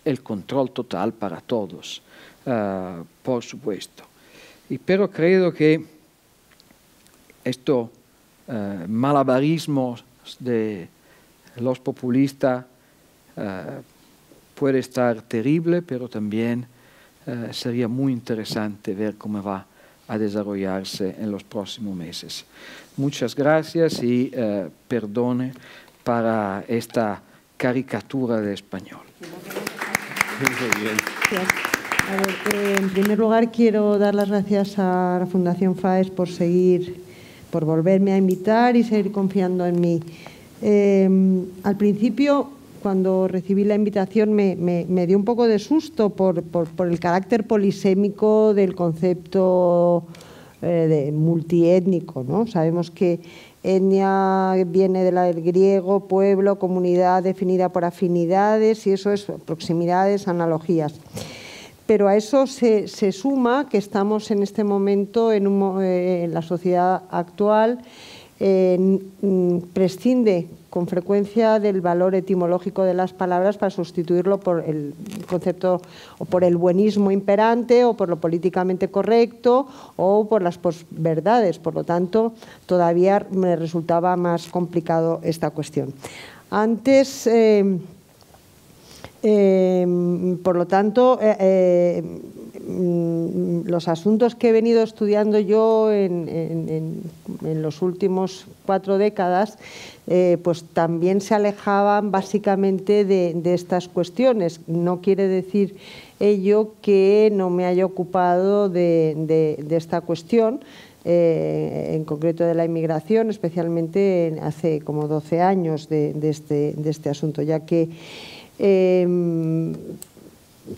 el control total para todos, por supuesto. Pero creo que estos malabarismos de los populistas puede estar terrible, pero también sería muy interesante ver cómo va a desarrollarse en los próximos meses. Muchas gracias y perdone para esta caricatura de español. Muy bien. A ver, en primer lugar quiero dar las gracias a la Fundación FAES por volverme a invitar y seguir confiando en mí. Al principio, cuando recibí la invitación, me dio un poco de susto por el carácter polisémico del concepto de multiétnico, ¿no? Sabemos que etnia viene del griego, pueblo, comunidad definida por afinidades, y eso es proximidades, analogías. Pero a eso se suma que estamos en este momento en la sociedad actual, prescinde con frecuencia del valor etimológico de las palabras para sustituirlo por el concepto o por el buenismo imperante o por lo políticamente correcto o por las posverdades. Por lo tanto, todavía me resultaba más complicado esta cuestión. Antes, por lo tanto, los asuntos que he venido estudiando yo en los últimos 4 décadas, pues también se alejaban básicamente de estas cuestiones. No quiere decir ello que no me haya ocupado de esta cuestión, en concreto de la inmigración, especialmente hace como 12 años de este asunto, ya que,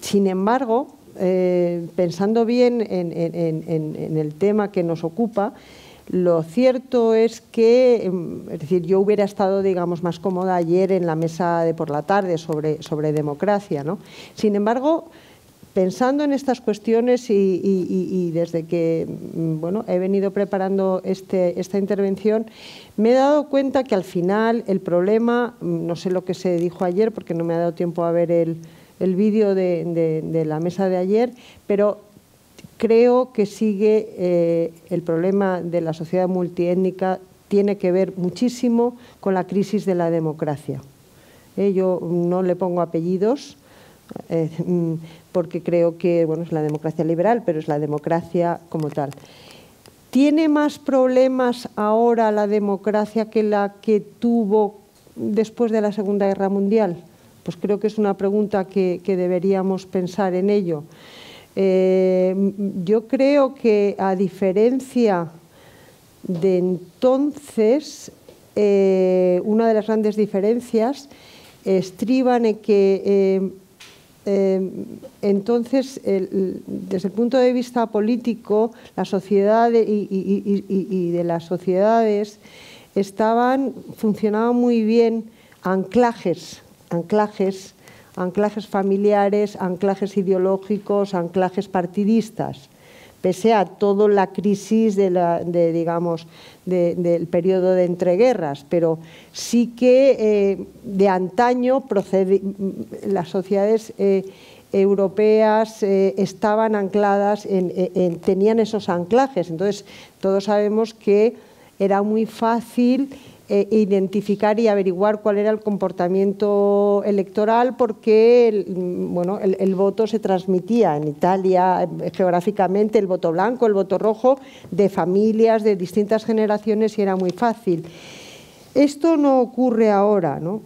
sin embargo, pensando bien en el tema que nos ocupa, lo cierto es que, es decir, yo hubiera estado, digamos, más cómoda ayer en la mesa de por la tarde sobre democracia, ¿no? Sin embargo, pensando en estas cuestiones y desde que, bueno, he venido preparando esta intervención, me he dado cuenta que al final el problema, no sé lo que se dijo ayer porque no me ha dado tiempo a ver el vídeo de la mesa de ayer, pero creo que sigue el problema de la sociedad multiétnica, tiene que ver muchísimo con la crisis de la democracia. Yo no le pongo apellidos porque creo que, bueno, es la democracia liberal, pero es la democracia como tal. ¿Tiene más problemas ahora la democracia que la que tuvo después de la Segunda Guerra Mundial? Pues creo que es una pregunta que deberíamos pensar en ello. Yo creo que, a diferencia de entonces, una de las grandes diferencias estriban en que entonces, desde el punto de vista político, la sociedad y de las sociedades funcionaban muy bien anclajes anclajes familiares, anclajes ideológicos, anclajes partidistas, pese a toda la crisis digamos, del periodo de entreguerras, pero sí que de antaño las sociedades europeas estaban ancladas, tenían esos anclajes. Entonces, todos sabemos que era muy fácil identificar y averiguar cuál era el comportamiento electoral, porque el voto se transmitía en Italia geográficamente, el voto blanco, el voto rojo, de familias de distintas generaciones, y era muy fácil. Esto no ocurre ahora, ¿no?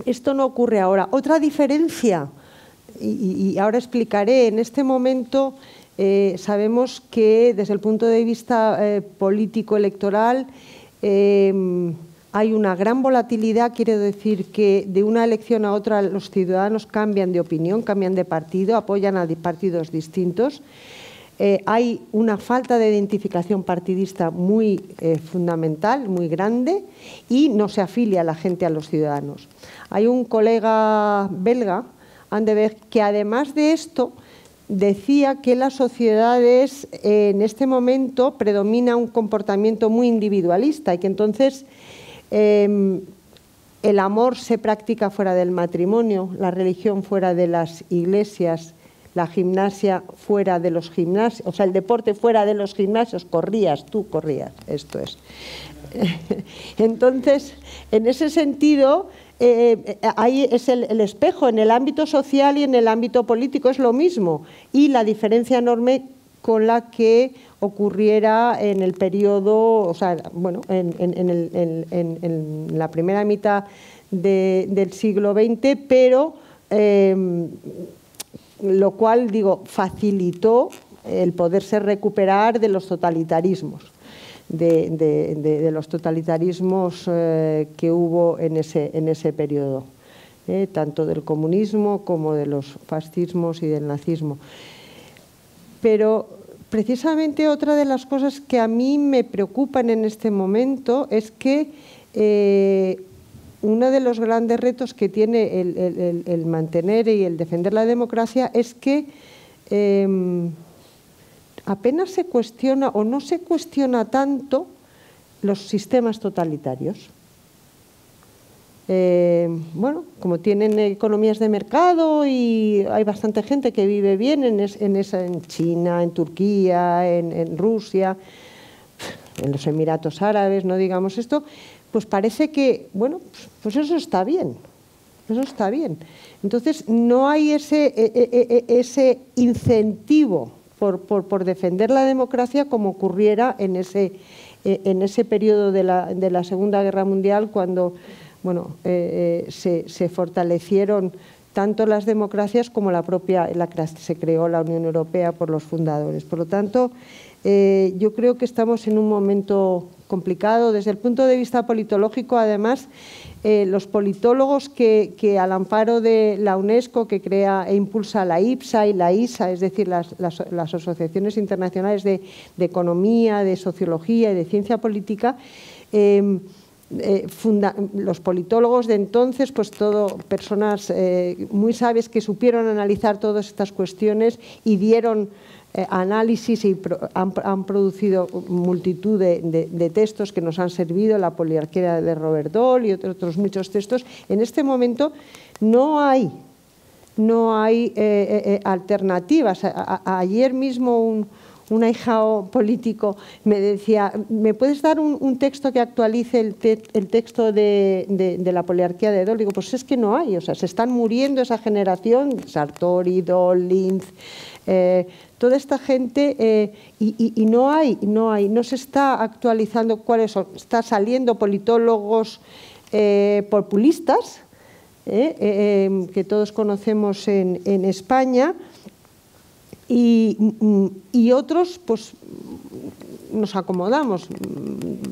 Esto no ocurre ahora. Otra diferencia, y ahora explicaré, en este momento sabemos que desde el punto de vista político-electoral hay una gran volatilidad. Quiere decir que de una elección a otra los ciudadanos cambian de opinión, cambian de partido, apoyan a partidos distintos. Hay una falta de identificación partidista muy fundamental, muy grande, y no se afilia la gente a los ciudadanos. Hay un colega belga, Andeberg, que además de esto decía que las sociedades en este momento predomina un comportamiento muy individualista, y que entonces el amor se practica fuera del matrimonio, la religión fuera de las iglesias, la gimnasia fuera de los gimnasios, o sea, el deporte fuera de los gimnasios. Tú corrías, esto es. Entonces, en ese sentido, ahí es el espejo. En el ámbito social y en el ámbito político es lo mismo, y la diferencia enorme con la que ocurriera en el periodo, o sea, bueno, en la primera mitad del siglo XX, pero lo cual, digo, facilitó el poderse recuperar de los totalitarismos. De los totalitarismos que hubo en ese periodo, tanto del comunismo como de los fascismos y del nazismo. Pero precisamente otra de las cosas que a mí me preocupan en este momento es que uno de los grandes retos que tiene el mantener y el defender la democracia es que apenas se cuestiona, o no se cuestiona tanto, los sistemas totalitarios. Bueno, como tienen economías de mercado y hay bastante gente que vive bien en China, en Turquía, en Rusia, en los Emiratos Árabes, no digamos esto, pues parece que, bueno, pues eso está bien. Eso está bien. Entonces, no hay ese incentivo por defender la democracia como ocurriera en ese periodo de la Segunda Guerra Mundial, cuando bueno, se fortalecieron tanto las democracias como se creó la Unión Europea por los fundadores. Por lo tanto, yo creo que estamos en un momento complicado. Desde el punto de vista politológico, además, los politólogos que al amparo de la UNESCO, que crea e impulsa la IPSA y la ISA, es decir, las asociaciones internacionales de economía, de sociología y de ciencia política, los politólogos de entonces, pues personas muy sabias que supieron analizar todas estas cuestiones y dieron análisis y han producido multitud de textos que nos han servido, la poliarquía de Robert Dahl y otros muchos textos. En este momento no hay alternativas. Ayer mismo un ahijado político me decía: ¿me puedes dar un texto que actualice el texto de la poliarquía de Dahl? Digo, pues es que no hay, o sea, se están muriendo esa generación, Sartori, Dahl, Linz, toda esta gente, y no se está actualizando cuáles son. Está saliendo politólogos populistas, que todos conocemos en España, y otros, pues nos acomodamos.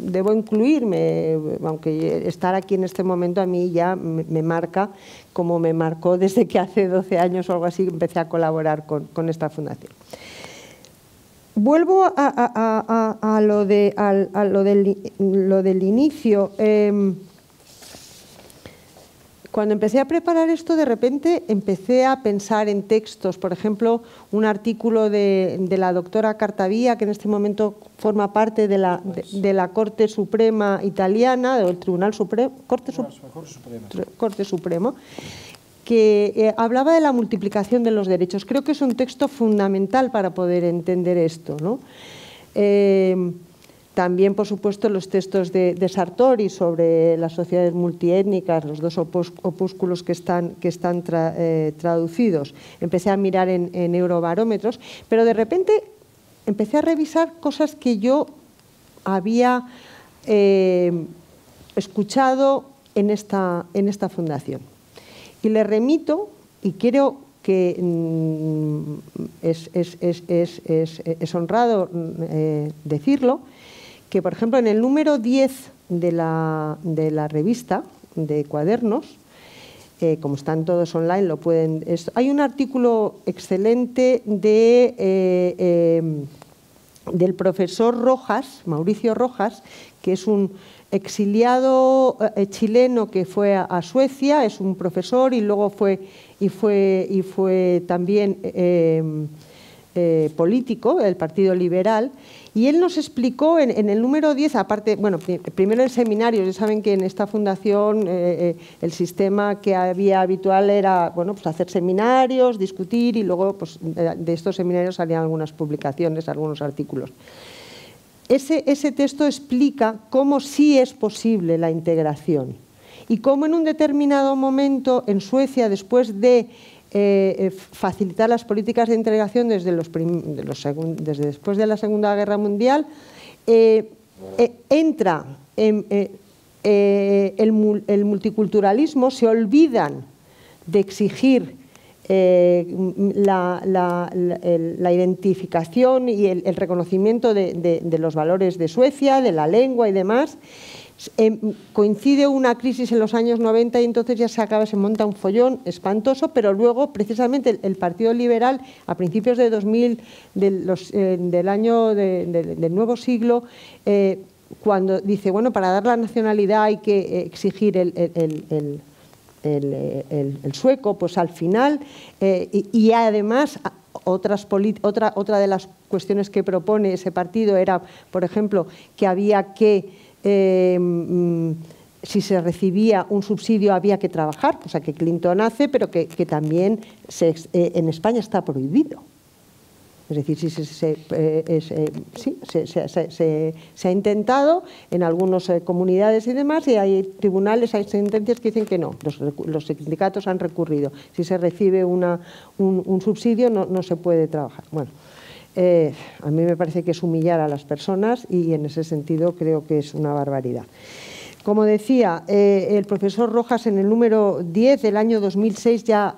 Debo incluirme, aunque estar aquí en este momento a mí ya me marca, como me marcó desde que hace 12 años o algo así empecé a colaborar con esta fundación. Vuelvo a lo del inicio. Cuando empecé a preparar esto, de repente empecé a pensar en textos, por ejemplo, un artículo de la doctora Cartavia, que en este momento forma parte de la Corte Suprema italiana, del Tribunal Supremo, Corte Supremo, que hablaba de la multiplicación de los derechos. Creo que es un texto fundamental para poder entender esto, ¿no? También, por supuesto, los textos de Sartori sobre las sociedades multiétnicas, los dos opúsculos que están traducidos. Empecé a mirar en eurobarómetros, pero de repente empecé a revisar cosas que yo había escuchado en esta fundación. Y le remito, y creo que es honrado decirlo, que, por ejemplo, en el número 10 de la revista de cuadernos, como están todos online, lo pueden. Hay un artículo excelente del profesor Rojas, Mauricio Rojas, que es un exiliado chileno que fue a Suecia, es un profesor y luego fue también político del Partido Liberal. Y él nos explicó en el número 10, aparte, bueno, primero en seminarios, ya saben que en esta fundación el sistema que había habitual era, bueno, pues hacer seminarios, discutir y luego pues, de estos seminarios salían algunas publicaciones, algunos artículos. Ese texto explica cómo sí es posible la integración y cómo en un determinado momento en Suecia, después de facilitar las políticas de integración desde después de la Segunda Guerra Mundial, entra el multiculturalismo, se olvidan de exigir la identificación y el reconocimiento de los valores de Suecia, de la lengua y demás. Coincide una crisis en los años 90 y entonces ya se monta un follón espantoso, pero luego precisamente el Partido Liberal a principios de 2000 del año del nuevo siglo, cuando dice, bueno, para dar la nacionalidad hay que exigir el sueco, pues al final, y además otra de las cuestiones que propone ese partido era, por ejemplo, que había que si se recibía un subsidio había que trabajar, cosa que Clinton hace, pero que también en España está prohibido. Es decir, se ha intentado en algunas comunidades y demás, y hay tribunales, hay sentencias que dicen que no, los sindicatos han recurrido. Si se recibe un subsidio no se puede trabajar. Bueno, a mí me parece que es humillar a las personas y en ese sentido creo que es una barbaridad. Como decía, el profesor Rojas en el número 10 del año 2006 ya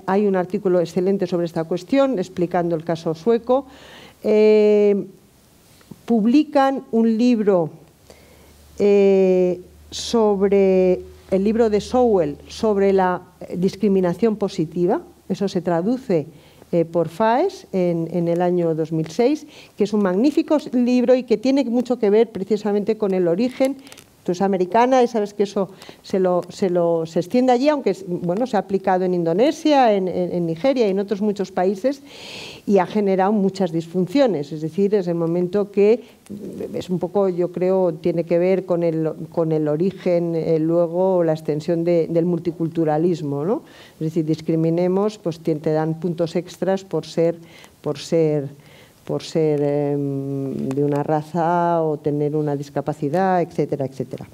hay un artículo excelente sobre esta cuestión explicando el caso sueco. Publican un libro sobre el libro de Sowell sobre la discriminación positiva. Eso se traduce por FAES en el año 2006, que es un magnífico libro y que tiene mucho que ver precisamente con el origen. Tú eres americana y sabes que eso se extiende allí, aunque bueno, se ha aplicado en Indonesia, en Nigeria y en otros muchos países, y ha generado muchas disfunciones. Es decir, es el momento que es un poco, yo creo, tiene que ver con el origen, luego la extensión del multiculturalismo, ¿no? Es decir, discriminemos, pues te dan puntos extras por ser de una raza o tener una discapacidad, etcétera, etcétera.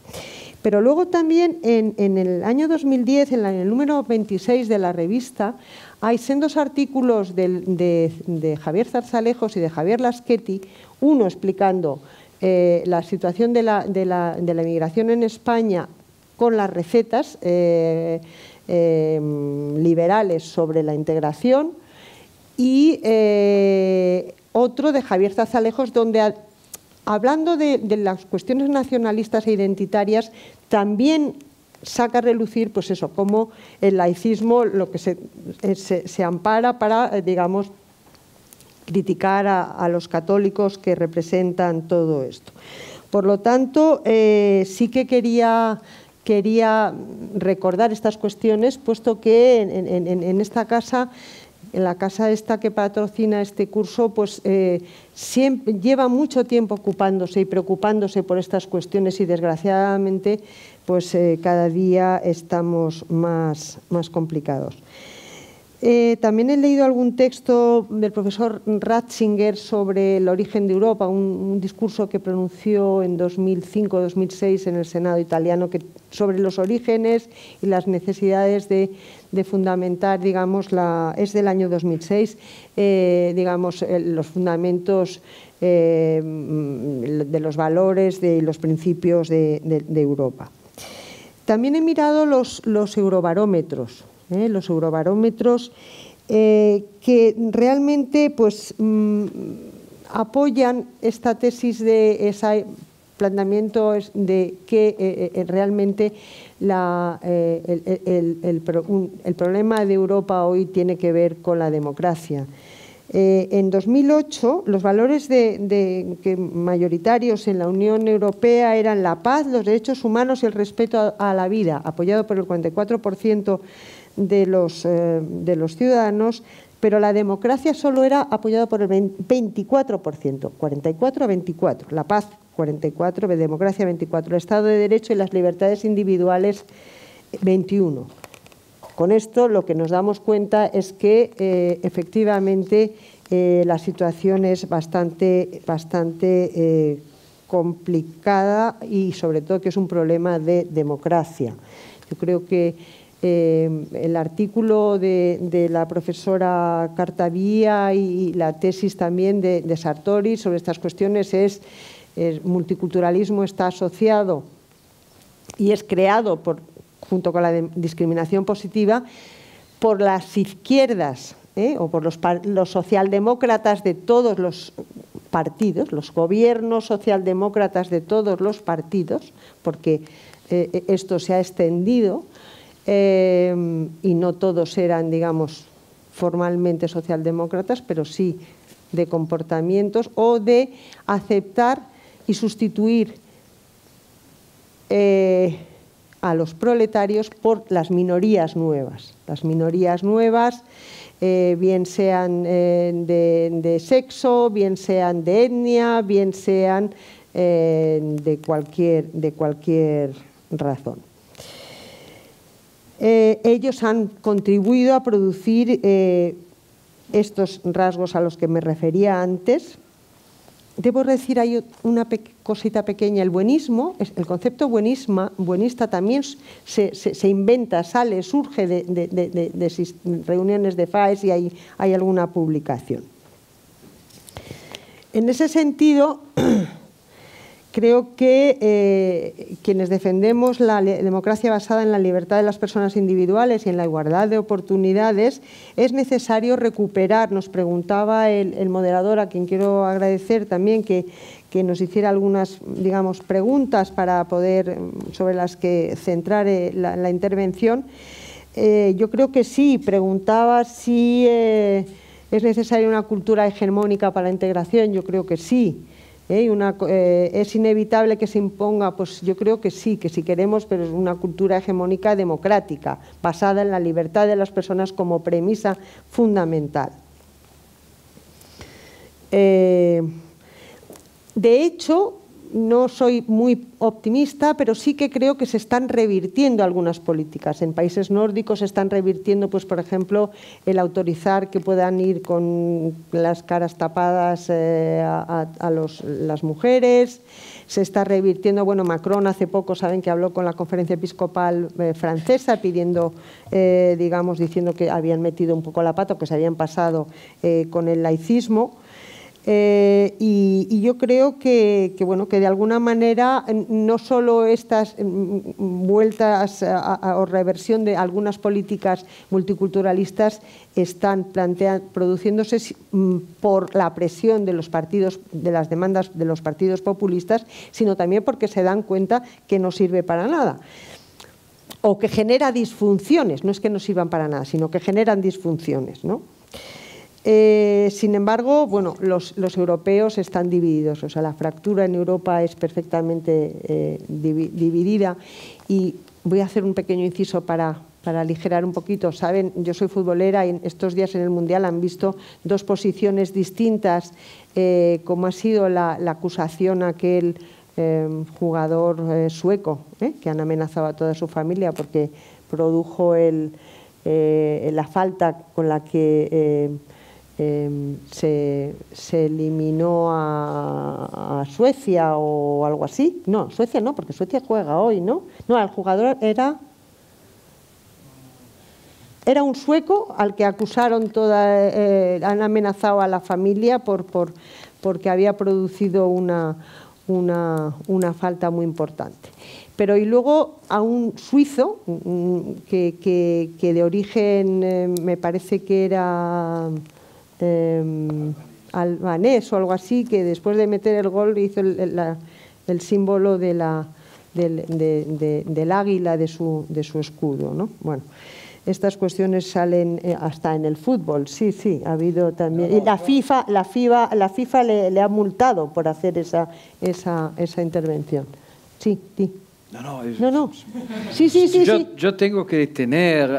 Pero luego también en el año 2010, en el número 26 de la revista, hay sendos artículos de Javier Zarzalejos y de Javier Laschetti, uno explicando la situación de la inmigración en España con las recetas liberales sobre la integración, y otro de Javier Zarzalejos, donde hablando de las cuestiones nacionalistas e identitarias, también saca a relucir, pues eso, cómo el laicismo lo que se ampara para, digamos, criticar a los católicos que representan todo esto. Por lo tanto, sí que quería quería recordar estas cuestiones, puesto que en esta casa, en la casa esta que patrocina este curso, pues siempre lleva mucho tiempo ocupándose y preocupándose por estas cuestiones y desgraciadamente pues cada día estamos más complicados. También he leído algún texto del profesor Ratzinger sobre el origen de Europa, un discurso que pronunció en 2005-2006 en el Senado italiano sobre los orígenes y las necesidades de fundamentar, digamos, es del año 2006, digamos, los fundamentos de los valores y los principios de Europa. También he mirado los eurobarómetros. Los eurobarómetros que realmente pues, apoyan esta tesis de ese planteamiento de que realmente el problema de Europa hoy tiene que ver con la democracia. En 2008 los valores que mayoritarios en la Unión Europea eran la paz, los derechos humanos y el respeto a la vida, apoyado por el 44% de los ciudadanos, pero la democracia solo era apoyada por el 24%, 44 a 24, la paz 44, la democracia 24, el Estado de Derecho y las libertades individuales 21. Con esto lo que nos damos cuenta es que efectivamente la situación es bastante complicada y sobre todo que es un problema de democracia. Yo creo que el artículo de la profesora Cartavia y la tesis también de Sartori sobre estas cuestiones es el multiculturalismo está asociado y es creado junto con la discriminación positiva por las izquierdas o por los socialdemócratas de todos los partidos, los gobiernos socialdemócratas de todos los partidos, porque esto se ha extendido y no todos eran, digamos, formalmente socialdemócratas, pero sí de comportamientos o de aceptar y sustituir a los proletarios por las minorías nuevas. Las minorías nuevas, bien sean de sexo, bien sean de etnia, bien sean de cualquier razón. Ellos han contribuido a producir estos rasgos a los que me refería antes. Debo decir, hay una cosita pequeña, el buenismo, el concepto buenista también se inventa, surge de reuniones de FAES y hay alguna publicación. En ese sentido, creo que quienes defendemos la democracia basada en la libertad de las personas individuales y en la igualdad de oportunidades, es necesario recuperar, nos preguntaba el moderador, a quien quiero agradecer también que nos hiciera algunas, digamos, preguntas para poder, sobre las que centrar la intervención. Yo creo que sí, preguntaba si es necesaria una cultura hegemónica para la integración, yo creo que sí. ¿Es inevitable que se imponga? Pues yo creo que sí, que si queremos, pero es una cultura hegemónica democrática, basada en la libertad de las personas como premisa fundamental. De hecho, no soy muy optimista, pero sí que creo que se están revirtiendo algunas políticas. En países nórdicos se están revirtiendo, pues, por ejemplo, el autorizar que puedan ir con las caras tapadas las mujeres. Se está revirtiendo, bueno, Macron hace poco, saben que habló con la conferencia episcopal francesa pidiendo, digamos, diciendo que habían metido un poco la pata, que se habían pasado con el laicismo. Y yo creo que de alguna manera no solo estas vueltas o reversión de algunas políticas multiculturalistas están produciéndose por la presión de los partidos, de las demandas de los partidos populistas, sino también porque se dan cuenta que no sirve para nada o que genera disfunciones, no es que no sirvan para nada, sino que generan disfunciones, ¿no? Sin embargo, bueno, los europeos están divididos, o sea, la fractura en Europa es perfectamente dividida y voy a hacer un pequeño inciso para aligerar un poquito. Saben, yo soy futbolera y estos días en el Mundial han visto dos posiciones distintas, como ha sido la acusación a aquel jugador sueco, que han amenazado a toda su familia porque produjo la falta con la que se eliminó a Suecia o algo así. No, Suecia no, porque Suecia juega hoy, ¿no? No, el jugador era un sueco al que acusaron han amenazado a la familia porque había producido una falta muy importante. Pero y luego a un suizo que de origen me parece que era albanés o algo así, que después de meter el gol hizo el símbolo del águila de su escudo, ¿no? Bueno, estas cuestiones salen hasta en el fútbol, sí, ha habido también. Y la FIFA le ha multado por hacer esa intervención. Sí. No. Sí. Yo tengo que tener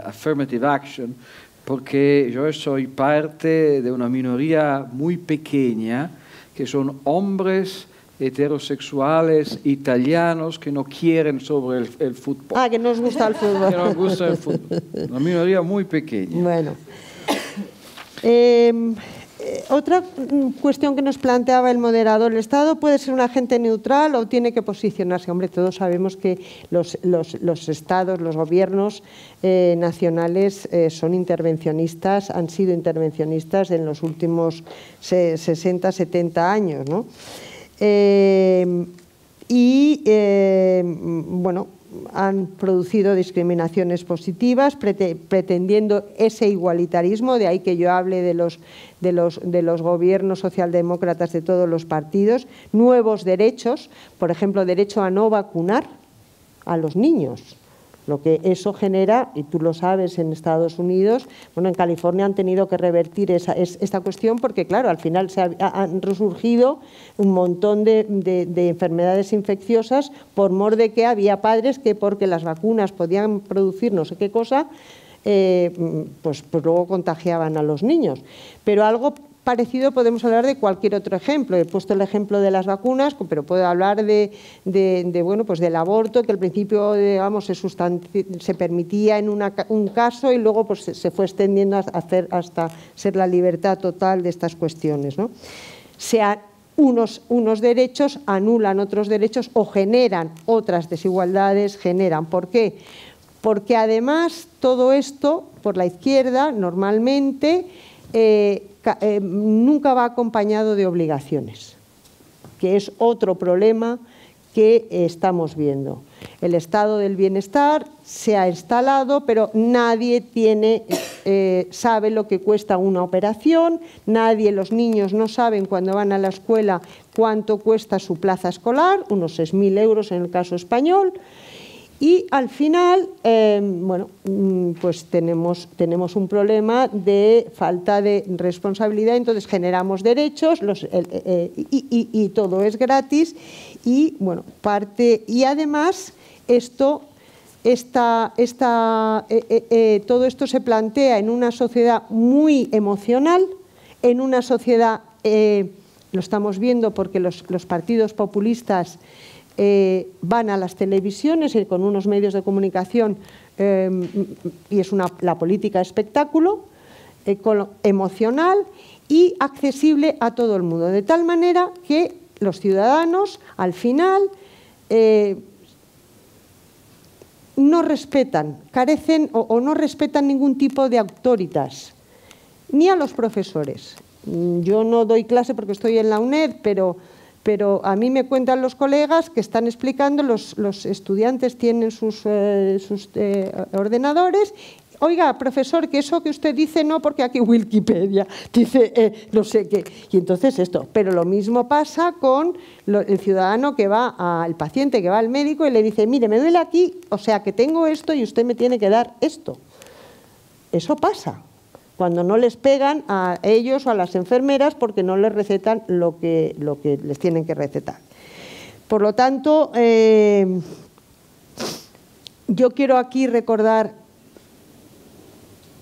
affirmative action porque yo soy parte de una minoría muy pequeña que son hombres heterosexuales italianos que no quieren sobre el fútbol. Ah, que no os gusta el fútbol. Que no os gusta el fútbol. Una minoría muy pequeña. Bueno. Otra cuestión que nos planteaba el moderador: ¿el Estado puede ser un agente neutral o tiene que posicionarse? Hombre, todos sabemos que los Estados, los gobiernos nacionales son intervencionistas, han sido intervencionistas en los últimos 60, 70 años, ¿no? Bueno, han producido discriminaciones positivas pretendiendo ese igualitarismo, de ahí que yo hable de los gobiernos socialdemócratas de todos los partidos, nuevos derechos, por ejemplo, derecho a no vacunar a los niños. Lo que eso genera, y tú lo sabes, en Estados Unidos, bueno, en California han tenido que revertir esta cuestión porque, claro, al final han resurgido un montón de enfermedades infecciosas por mor de que había padres que, porque las vacunas podían producir no sé qué cosa, pues luego contagiaban a los niños. Pero algo parecido podemos hablar de cualquier otro ejemplo. He puesto el ejemplo de las vacunas, pero puedo hablar bueno, pues del aborto, que al principio, digamos, se permitía en un caso y luego pues se fue extendiendo hasta ser la libertad total de estas cuestiones, ¿no? Unos derechos anulan otros derechos o generan otras desigualdades, ¿Por qué? Porque además todo esto, por la izquierda, normalmente nunca va acompañado de obligaciones, que es otro problema que estamos viendo. El estado del bienestar se ha instalado, pero nadie sabe lo que cuesta una operación, los niños no saben cuando van a la escuela cuánto cuesta su plaza escolar, unos 6.000 euros en el caso español. Y al final, bueno, pues tenemos un problema de falta de responsabilidad, entonces generamos derechos y todo es gratis y, bueno, y además todo esto se plantea en una sociedad muy emocional, en una sociedad, lo estamos viendo porque los partidos populistas van a las televisiones con unos medios de comunicación y es la política espectáculo, emocional y accesible a todo el mundo, de tal manera que los ciudadanos al final no respetan, carecen o no respetan ningún tipo de autoritas, ni a los profesores. Yo no doy clase porque estoy en la UNED, pero a mí me cuentan los colegas que están explicando, los estudiantes tienen sus ordenadores. Oiga, profesor, que eso que usted dice no, porque aquí Wikipedia dice no sé qué. Y entonces esto. Pero lo mismo pasa con el ciudadano el paciente que va al médico y le dice, mire, me duele aquí, o sea que tengo esto y usted me tiene que dar esto. Eso pasa cuando no les pegan a ellos o a las enfermeras porque no les recetan lo que les tienen que recetar. Por lo tanto, Yo quiero aquí recordar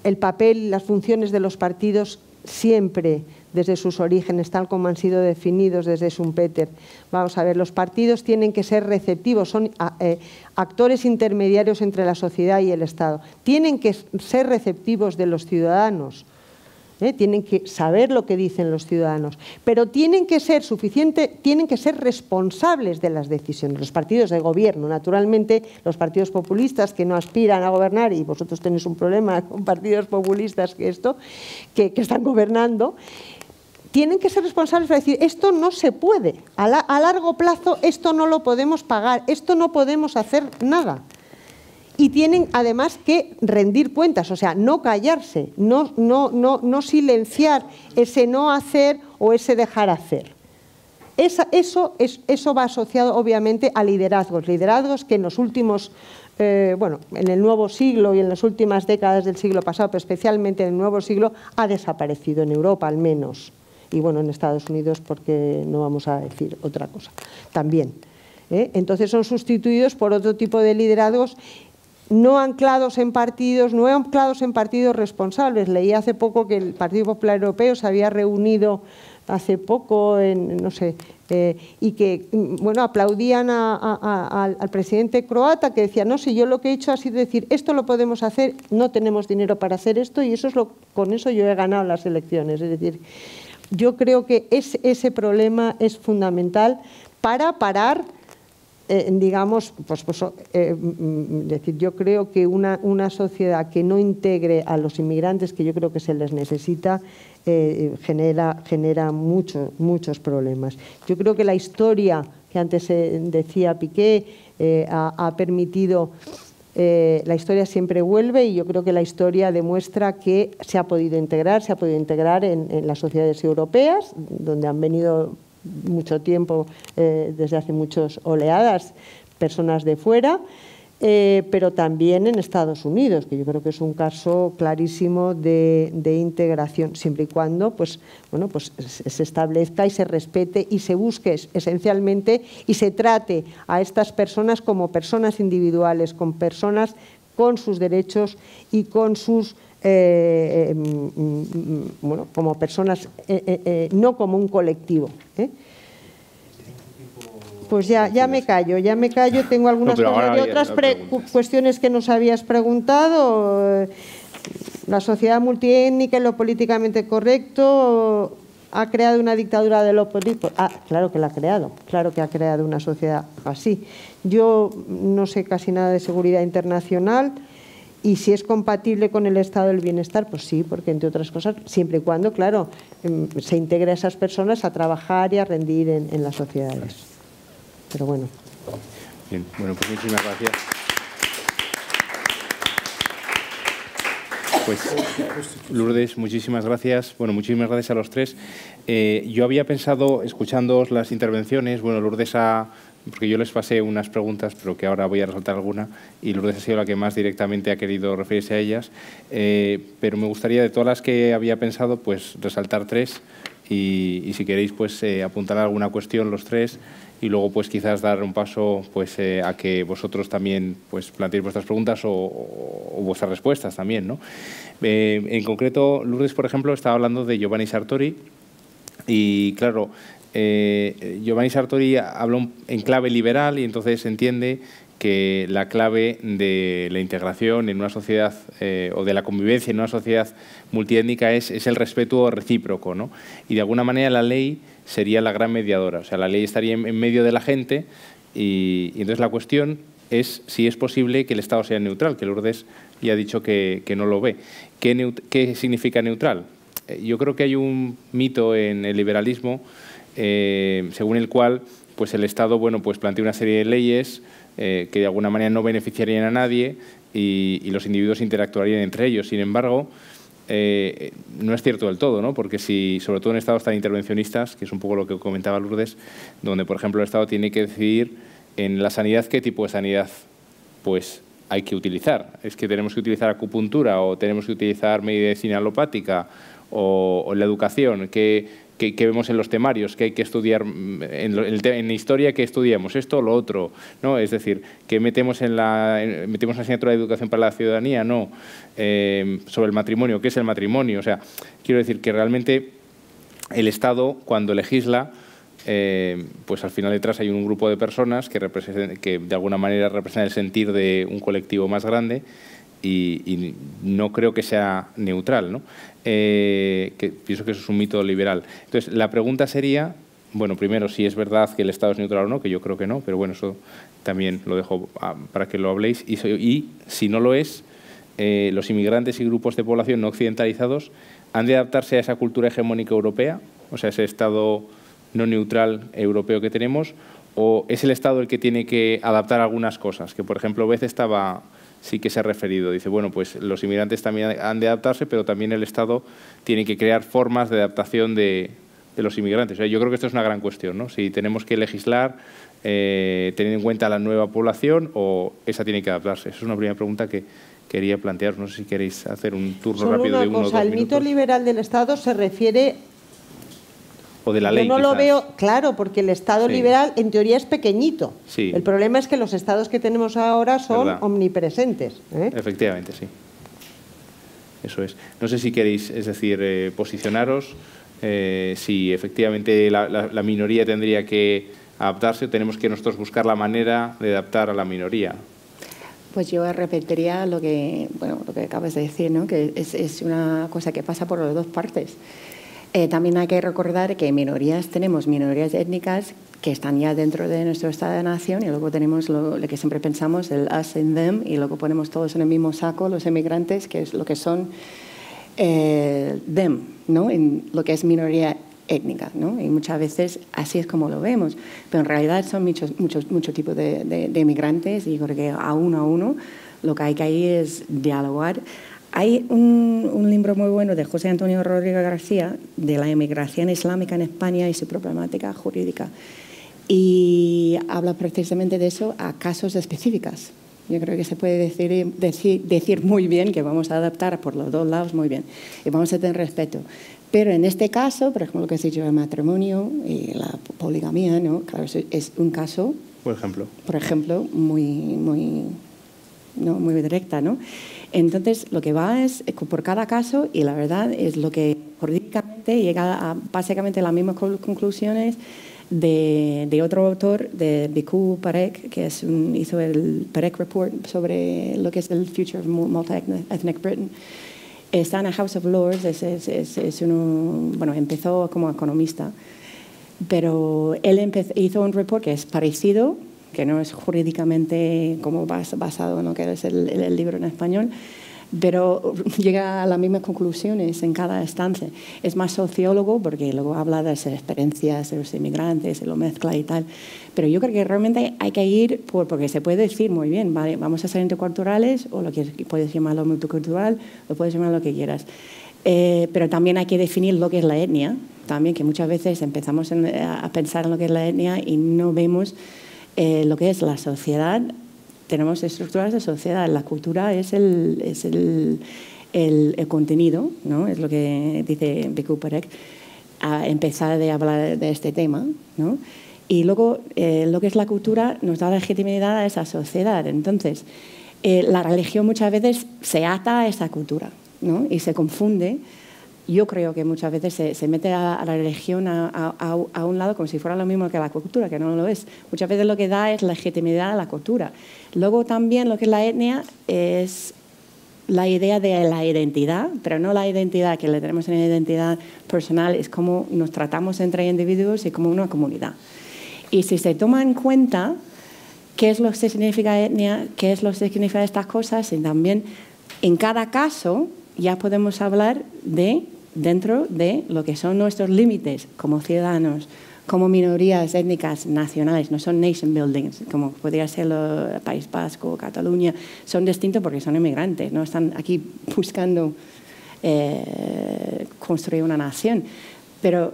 el papel y las funciones de los partidos siempre desde sus orígenes, tal como han sido definidos desde Schumpeter. Vamos a ver, los partidos tienen que ser receptivos, son actores intermediarios entre la sociedad y el Estado. Tienen que ser receptivos de los ciudadanos, tienen que saber lo que dicen los ciudadanos, pero tienen que ser responsables de las decisiones. Los partidos de gobierno, naturalmente, los partidos populistas que no aspiran a gobernar, y vosotros tenéis un problema con partidos populistas que están gobernando, tienen que ser responsables para decir, esto no se puede, a largo plazo esto no lo podemos pagar, esto no podemos hacer nada. Y tienen además que rendir cuentas, o sea, no callarse, no silenciar ese no hacer o ese dejar hacer. Eso va asociado obviamente a liderazgos que en los últimos, en el nuevo siglo y en las últimas décadas del siglo pasado, pero especialmente en el nuevo siglo, ha desaparecido, en Europa al menos. Y bueno, en Estados Unidos, porque no vamos a decir otra cosa, también. Entonces son sustituidos por otro tipo de liderazgos no anclados en partidos, responsables. Leí hace poco que el Partido Popular Europeo se había reunido hace poco, y que aplaudían al presidente croata, que decía, no, si yo lo que he hecho ha sido decir, esto lo podemos hacer, no tenemos dinero para hacer esto, y con eso yo he ganado las elecciones. Es decir, yo creo que ese problema es fundamental para parar, decir, yo creo que una sociedad que no integre a los inmigrantes, que yo creo que se les necesita, genera muchos problemas. Yo creo que la historia, que antes decía Piqué, ha permitido... la historia siempre vuelve, y yo creo que la historia demuestra que se ha podido integrar en las sociedades europeas, donde han venido mucho tiempo, desde hace muchas oleadas, personas de fuera, pero también en Estados Unidos, que yo creo que es un caso clarísimo de integración, siempre y cuando se establezca y se respete y se busque esencialmente y se trate a estas personas como personas individuales, con personas con sus derechos y con sus como personas, no como un colectivo. Pues ya me callo. Tengo algunas otras cuestiones que nos habías preguntado. La sociedad multiétnica y lo políticamente correcto ha creado una dictadura de lo político. Claro que la ha creado, claro que ha creado una sociedad así. Yo no sé casi nada de seguridad internacional. Y si es compatible con el estado del bienestar, pues sí, porque entre otras cosas, siempre y cuando, claro, se integre a esas personas a trabajar y a rendir en las sociedades. Pero bueno. Bien, bueno, pues muchísimas gracias. Pues Lourdes, muchísimas gracias. Bueno, muchísimas gracias a los tres. Yo había pensado, escuchándoos las intervenciones, Lourdes porque yo les pasé unas preguntas, pero que ahora voy a resaltar alguna, y Lourdes ha sido la que más directamente ha querido referirse a ellas, pero me gustaría, de todas las que había pensado, pues resaltar tres, y si queréis, pues apuntar alguna cuestión los tres, y luego pues quizás dar un paso pues a que vosotros también pues planteéis vuestras preguntas o vuestras respuestas también, ¿no? En concreto, Lourdes, por ejemplo, estaba hablando de Giovanni Sartori, y claro, Giovanni Sartori habla en clave liberal, y entonces entiende que la clave de la integración en una sociedad o de la convivencia en una sociedad multiétnica es el respeto recíproco, ¿no? Y de alguna manera la ley sería la gran mediadora, o sea, la ley estaría en medio de la gente, y entonces la cuestión es si es posible que el Estado sea neutral, que Lourdes ya ha dicho que no lo ve. ¿Qué significa neutral? Yo creo que hay un mito en el liberalismo según el cual pues el Estado pues plantea una serie de leyes que de alguna manera no beneficiarían a nadie, y los individuos interactuarían entre ellos. Sin embargo, no es cierto del todo, ¿no? Porque sobre todo en estados tan intervencionistas, que es un poco lo que comentaba Lourdes, donde por ejemplo el Estado tiene que decidir en la sanidad qué tipo de sanidad pues hay que utilizar. Es que tenemos que utilizar acupuntura o tenemos que utilizar medicina alopática o la educación que vemos en los temarios, que hay que estudiar en historia, que estudiamos esto o lo otro, ¿no? Es decir, que metemos una asignatura de educación para la ciudadanía, no, sobre el matrimonio, ¿qué es el matrimonio? O sea, quiero decir que realmente el Estado, cuando legisla, pues al final detrás hay un grupo de personas que de alguna manera representan el sentir de un colectivo más grande y no creo que sea neutral, ¿no? Que pienso que eso es un mito liberal. Entonces, la pregunta sería, bueno, primero, si es verdad que el Estado es neutral o no, que yo creo que no, pero bueno, eso también lo dejo para que lo habléis. Y si no lo es, los inmigrantes y grupos de población no occidentalizados han de adaptarse a esa cultura hegemónica europea, o sea, ese Estado no neutral europeo que tenemos, o es el Estado el que tiene que adaptar algunas cosas, que por ejemplo Beth sí que se ha referido, dice, bueno, pues los inmigrantes también han de adaptarse, pero también el Estado tiene que crear formas de adaptación de los inmigrantes. O sea, yo creo que esto es una gran cuestión, ¿no? Si tenemos que legislar teniendo en cuenta la nueva población o esa tiene que adaptarse. Esa es una primera pregunta que quería plantearos. No sé si queréis hacer un turno rápido de 1 o 2 minutos. El mito liberal del Estado se refiere... O de la ley, yo no quizás. lo veo claro, porque el Estado liberal en teoría es pequeñito. Sí. El problema es que los estados que tenemos ahora son omnipresentes. Efectivamente, sí. Eso es. No sé si queréis, es decir, posicionaros, si efectivamente la minoría tendría que adaptarse o tenemos que nosotros buscar la manera de adaptar a la minoría. Pues yo repetiría lo que acabas de decir, ¿no? Que es una cosa que pasa por las dos partes. También hay que recordar que tenemos minorías étnicas que están ya dentro de nuestro Estado de Nación y luego tenemos lo que siempre pensamos, el us and them, y luego ponemos todos en el mismo saco, los emigrantes, que es lo que son them, ¿no? En lo que es minoría étnica, ¿no? Y muchas veces así es como lo vemos, pero en realidad son muchos tipos de emigrantes y creo que a uno lo que hay que ir es dialogar. Hay un libro muy bueno de José Antonio Rodríguez García de la emigración islámica en España y su problemática jurídica. Y habla precisamente de eso a casos específicos. Yo creo que se puede decir muy bien que vamos a adaptar por los dos lados muy bien y vamos a tener respeto. Pero en este caso, por ejemplo, lo que has dicho, el matrimonio y la poligamía, ¿no? Claro, es un caso, por ejemplo, muy directa, ¿no? Entonces, lo que va es por cada caso y la verdad es lo que jurídicamente llega a básicamente las mismas conclusiones de otro autor, de Bikku Parekh, que hizo el Parekh Report sobre lo que es el Future of Multi-Ethnic Britain. Está en el House of Lords, empezó como economista, pero él hizo un report que es parecido, que no es jurídicamente como basado en lo que es el libro en español, pero llega a las mismas conclusiones en cada estancia. Es más sociólogo porque luego habla de las experiencias de los inmigrantes, lo mezcla y tal. Pero yo creo que realmente hay que ir porque se puede decir muy bien, vale, vamos a ser interculturales o lo que puedes llamarlo multicultural, lo puedes llamar lo que quieras. Pero también hay que definir lo que es la etnia, también, que muchas veces empezamos a pensar en lo que es la etnia y no vemos lo que es la sociedad. Tenemos estructuras de sociedad, la cultura es el contenido, ¿no? Es lo que dice Bikku Parekh, a empezar a hablar de este tema, ¿no? Y luego lo que es la cultura nos da legitimidad a esa sociedad. Entonces, la religión muchas veces se ata a esa cultura, ¿no? Y se confunde. Yo creo que muchas veces se mete a la religión a un lado como si fuera lo mismo que la cultura, que no lo es. Muchas veces lo que da es legitimidad a la cultura. Luego también lo que es la etnia es la idea de la identidad, pero no la identidad que le tenemos en la identidad personal, es cómo nos tratamos entre individuos y como una comunidad. Y si se toma en cuenta qué es lo que significa etnia, qué es lo que significa estas cosas, y también en cada caso ya podemos hablar dentro de lo que son nuestros límites como ciudadanos, como minorías étnicas nacionales, no son nation buildings, como podría ser el País Vasco o Cataluña, son distintos porque son inmigrantes, no están aquí buscando construir una nación. Pero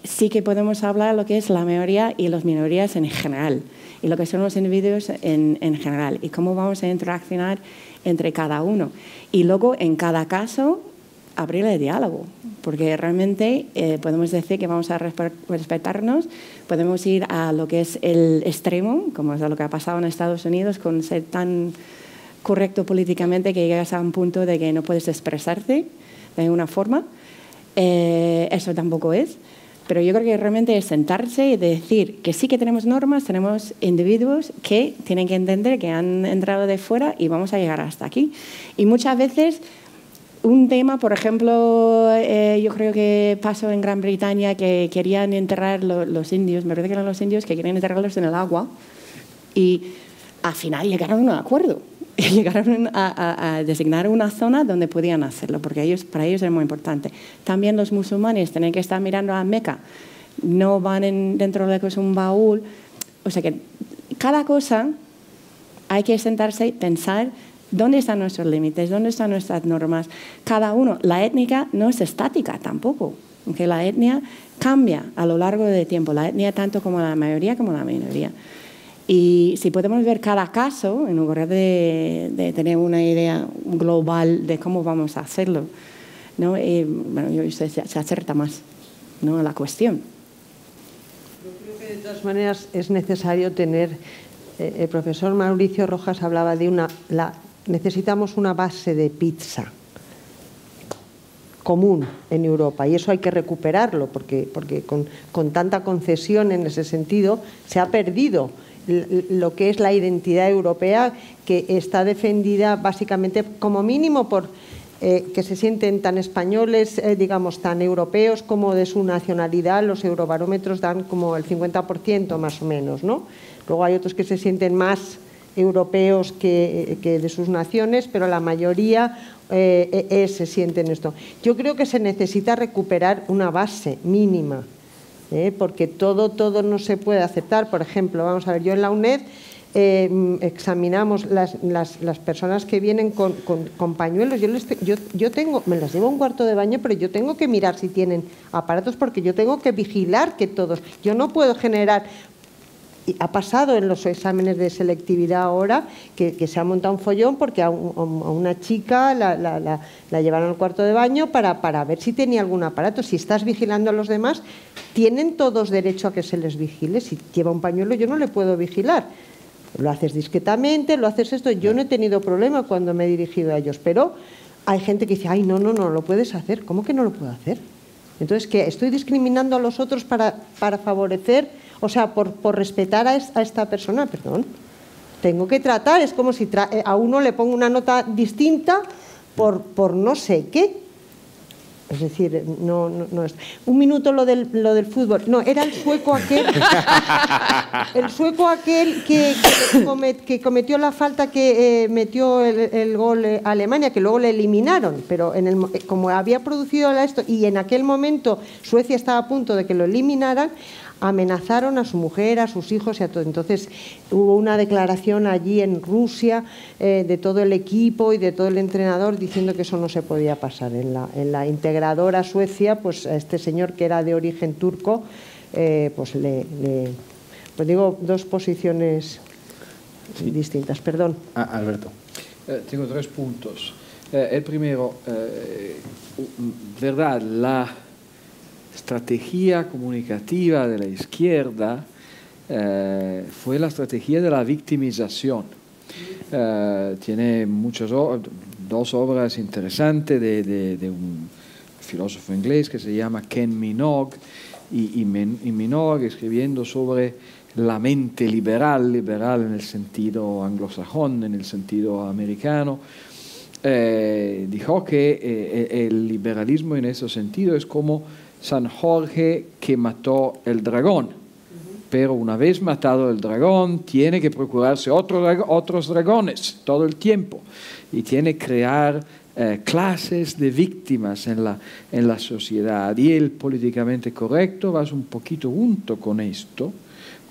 sí que podemos hablar de lo que es la mayoría y las minorías en general, y lo que son los individuos en general, y cómo vamos a interaccionar entre cada uno. Y luego, en cada caso, abrir el diálogo, porque realmente podemos decir que vamos a respetarnos, podemos ir a lo que es el extremo, como es lo que ha pasado en Estados Unidos, con ser tan correcto políticamente que llegas a un punto de que no puedes expresarte de ninguna forma. Eso tampoco es. Pero yo creo que realmente es sentarse y decir que sí que tenemos normas, tenemos individuos que tienen que entender que han entrado de fuera y vamos a llegar hasta aquí. Y muchas veces un tema, por ejemplo, yo creo que pasó en Gran Bretaña que querían enterrar los indios, me parece que eran los indios que querían enterrarlos en el agua, y al final llegaron a un acuerdo. Llegaron a designar una zona donde podían hacerlo, porque para ellos era muy importante. También los musulmanes tienen que estar mirando a Meca, no van dentro de lo que es un baúl. O sea que cada cosa hay que sentarse y pensar dónde están nuestros límites, dónde están nuestras normas. Cada uno, la étnica no es estática tampoco, aunque la etnia cambia a lo largo del tiempo, la etnia tanto como la mayoría como la minoría. Y si podemos ver cada caso, en lugar de tener una idea global de cómo vamos a hacerlo, ¿no? Bueno, se acerta más, ¿no?, a la cuestión. Yo creo que de todas maneras es necesario tener, el profesor Mauricio Rojas hablaba de necesitamos una base de pizza común en Europa, y eso hay que recuperarlo, porque con tanta concesión en ese sentido se ha perdido lo que es la identidad europea, que está defendida básicamente como mínimo por que se sienten tan españoles, digamos, tan europeos como de su nacionalidad. Los eurobarómetros dan como el 50% más o menos, ¿no? Luego hay otros que se sienten más europeos que de sus naciones, pero la mayoría se sienten esto. Yo creo que se necesita recuperar una base mínima, porque todo no se puede aceptar. Por ejemplo, vamos a ver, yo en la UNED examinamos las personas que vienen con pañuelos. Yo tengo, me las llevo a un cuarto de baño, pero yo tengo que mirar si tienen aparatos, porque yo tengo que vigilar que todos. Yo no puedo generar. Ha pasado en los exámenes de selectividad ahora que se ha montado un follón porque a una chica la llevaron al cuarto de baño para ver si tenía algún aparato. Si estás vigilando a los demás, tienen todos derecho a que se les vigile. Si lleva un pañuelo, yo no le puedo vigilar. Lo haces discretamente, lo haces esto. Yo no he tenido problema cuando me he dirigido a ellos, pero hay gente que dice, ay, no lo puedes hacer. ¿Cómo que no lo puedo hacer? Entonces, ¿qué? ¿Estoy discriminando a los otros para favorecer? O sea, por respetar a esta persona, perdón, tengo que tratar, es como si a uno le pongo una nota distinta por no sé qué. Es decir, no es. Un minuto lo del fútbol. No, era el sueco aquel. El sueco aquel que cometió la falta, que metió el gol a Alemania, que luego le eliminaron. Pero como había producido esto y en aquel momento Suecia estaba a punto de que lo eliminaran, amenazaron a su mujer, a sus hijos y a todo. Entonces hubo una declaración allí en Rusia de todo el equipo y de todo el entrenador diciendo que eso no se podía pasar. En la integradora Suecia, pues a este señor que era de origen turco, pues pues digo, dos posiciones distintas. Perdón. Alberto. Tengo 3 puntos. El primero, verdad, la estrategia comunicativa de la izquierda fue la estrategia de la victimización. Tiene dos obras interesantes de un filósofo inglés que se llama Ken Minogue, y Minogue, escribiendo sobre la mente liberal en el sentido anglosajón, en el sentido americano, dijo que el liberalismo en ese sentido es como San Jorge que mató el dragón, pero una vez matado el dragón tiene que procurarse otros dragones todo el tiempo y tiene que crear clases de víctimas en la sociedad, y el políticamente correcto va un poquito junto con esto,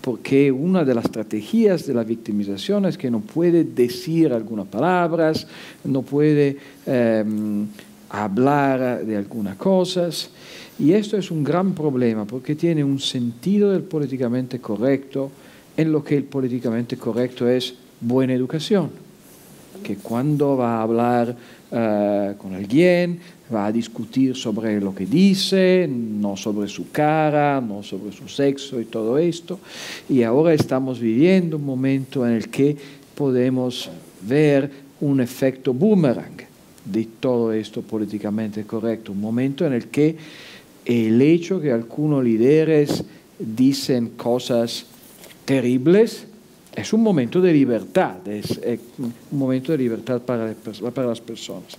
porque una de las estrategias de la victimización es que no puede decir algunas palabras, no puede a hablar de algunas cosas. Y esto es un gran problema porque tiene un sentido del políticamente correcto en lo que el políticamente correcto es buena educación. Que cuando va a hablar con alguien, va a discutir sobre lo que dice, no sobre su cara, no sobre su sexo y todo esto. Y ahora estamos viviendo un momento en el que podemos ver un efecto boomerang de todo esto políticamente correcto. Un momento en el que el hecho que algunos líderes dicen cosas terribles es un momento de libertad, es un momento de libertad para las personas.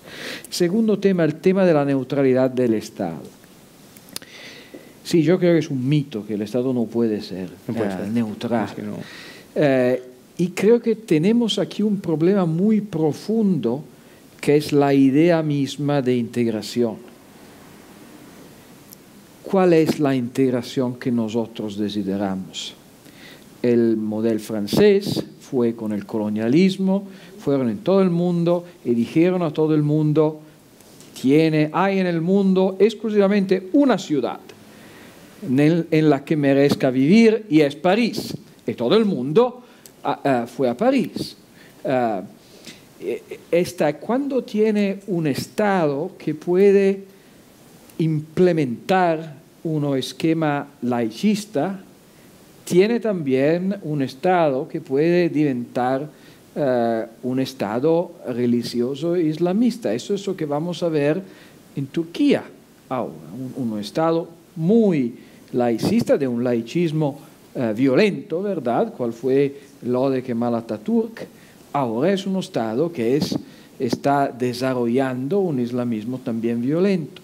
Segundo tema, el tema de la neutralidad del Estado. Sí, yo creo que es un mito que el Estado no puede ser neutral. Es que no. Y creo que tenemos aquí un problema muy profundo que es la idea misma de integración. ¿Cuál es la integración que nosotros desideramos? El modelo francés fue con el colonialismo, fueron en todo el mundo y dijeron a todo el mundo, hay en el mundo exclusivamente una ciudad en la que merezca vivir y es París. Y todo el mundo fue a París. Cuando tiene un Estado que puede implementar un esquema laicista, tiene también un Estado que puede diventar un Estado religioso islamista. Eso es lo que vamos a ver en Turquía ahora. Un Estado muy laicista, de un laicismo violento, ¿verdad? ¿Cuál fue lo de Kemal Atatürk? Ahora es un Estado que está desarrollando un islamismo también violento.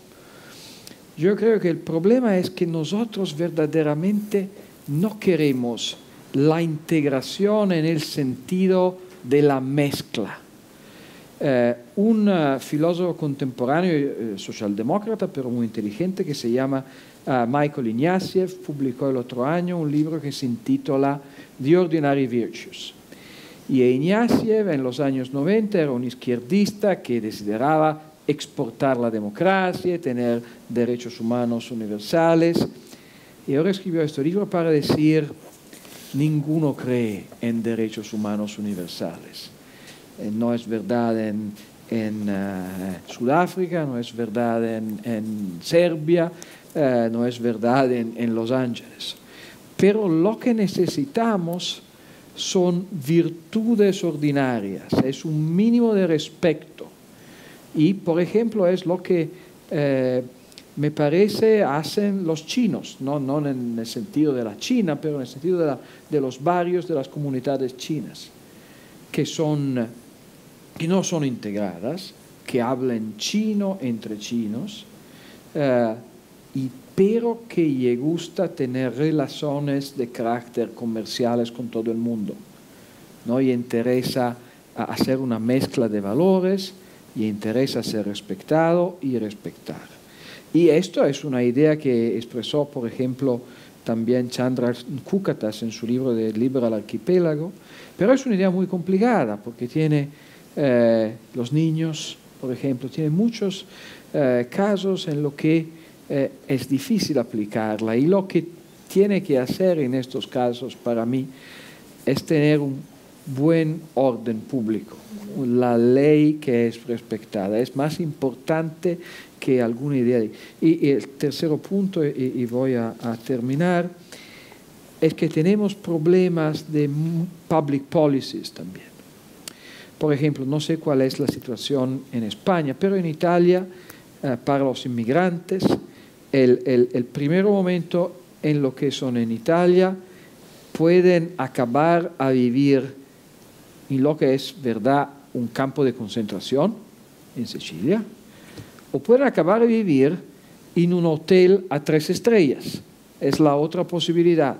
Yo creo que el problema es que nosotros verdaderamente no queremos la integración en el sentido de la mezcla. Un filósofo contemporáneo, socialdemócrata, pero muy inteligente, que se llama Michael Ignatieff, publicó el otro año un libro que se intitula The Ordinary Virtues. Y Ignatieff en los años 90 era un izquierdista que desideraba exportar la democracia y tener derechos humanos universales. Y ahora escribió este libro para decir, ninguno cree en derechos humanos universales. No es verdad en Sudáfrica, no es verdad en Serbia, no es verdad en Los Ángeles. Pero lo que necesitamos son virtudes ordinarias, es un mínimo de respeto. Y, por ejemplo, es lo que me parece hacen los chinos, no en el sentido de la China, pero en el sentido de los barrios de las comunidades chinas, que no son integradas, que hablan chino entre chinos, pero que les gusta tener relaciones de carácter comerciales con todo el mundo, ¿no? Y interesa hacer una mezcla de valores, y interesa ser respetado y respetar. Y esto es una idea que expresó, por ejemplo, también Chandra Kukatas en su libro de Liberal Arquipélago, pero es una idea muy complicada porque tiene los niños, por ejemplo, tiene muchos casos en los que es difícil aplicarla, y lo que tiene que hacer en estos casos para mí es tener un buen orden público, la ley que es respetada. Es más importante que alguna idea. Y el tercer punto, y voy a terminar, es que tenemos problemas de public policies también. Por ejemplo, no sé cuál es la situación en España, pero en Italia, para los inmigrantes, el primer momento en lo que son en Italia, pueden acabar a vivir en lo que es, verdad, un campo de concentración en Sicilia, o pueden acabar a vivir en un hotel a 3 estrellas. Es la otra posibilidad.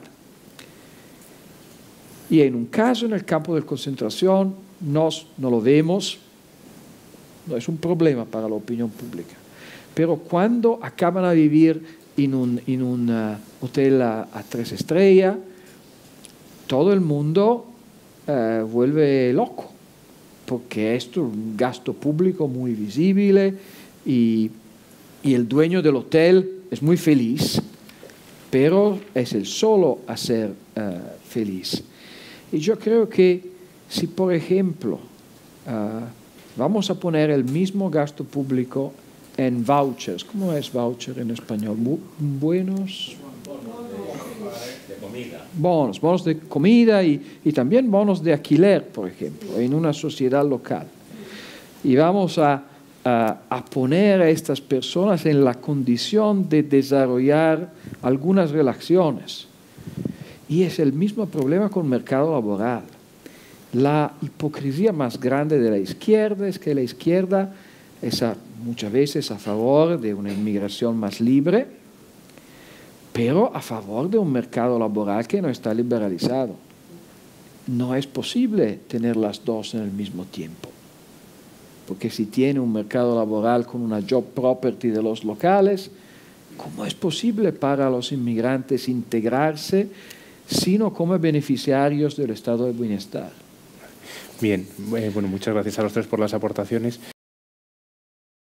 Y en un caso, en el campo de concentración, no lo vemos, no es un problema para la opinión pública. Pero cuando acaban a vivir en un hotel a 3 estrellas, todo el mundo vuelve loco, porque esto es un gasto público muy visible y el dueño del hotel es muy feliz, pero es el solo a ser feliz. Y yo creo que si, por ejemplo, vamos a poner el mismo gasto público en vouchers. ¿Cómo es voucher en español? Buenos... Bonos de comida y también bonos de alquiler, por ejemplo, en una sociedad local. Y vamos a poner a estas personas en la condición de desarrollar algunas relaciones. Y es el mismo problema con el mercado laboral. La hipocresía más grande de la izquierda es que la izquierda es muchas veces a favor de una inmigración más libre, pero a favor de un mercado laboral que no está liberalizado. No es posible tener las dos en el mismo tiempo, porque si tiene un mercado laboral con una job property de los locales, ¿cómo es posible para los inmigrantes integrarse sino como beneficiarios del estado de bienestar? Bien, bueno, muchas gracias a los tres por las aportaciones.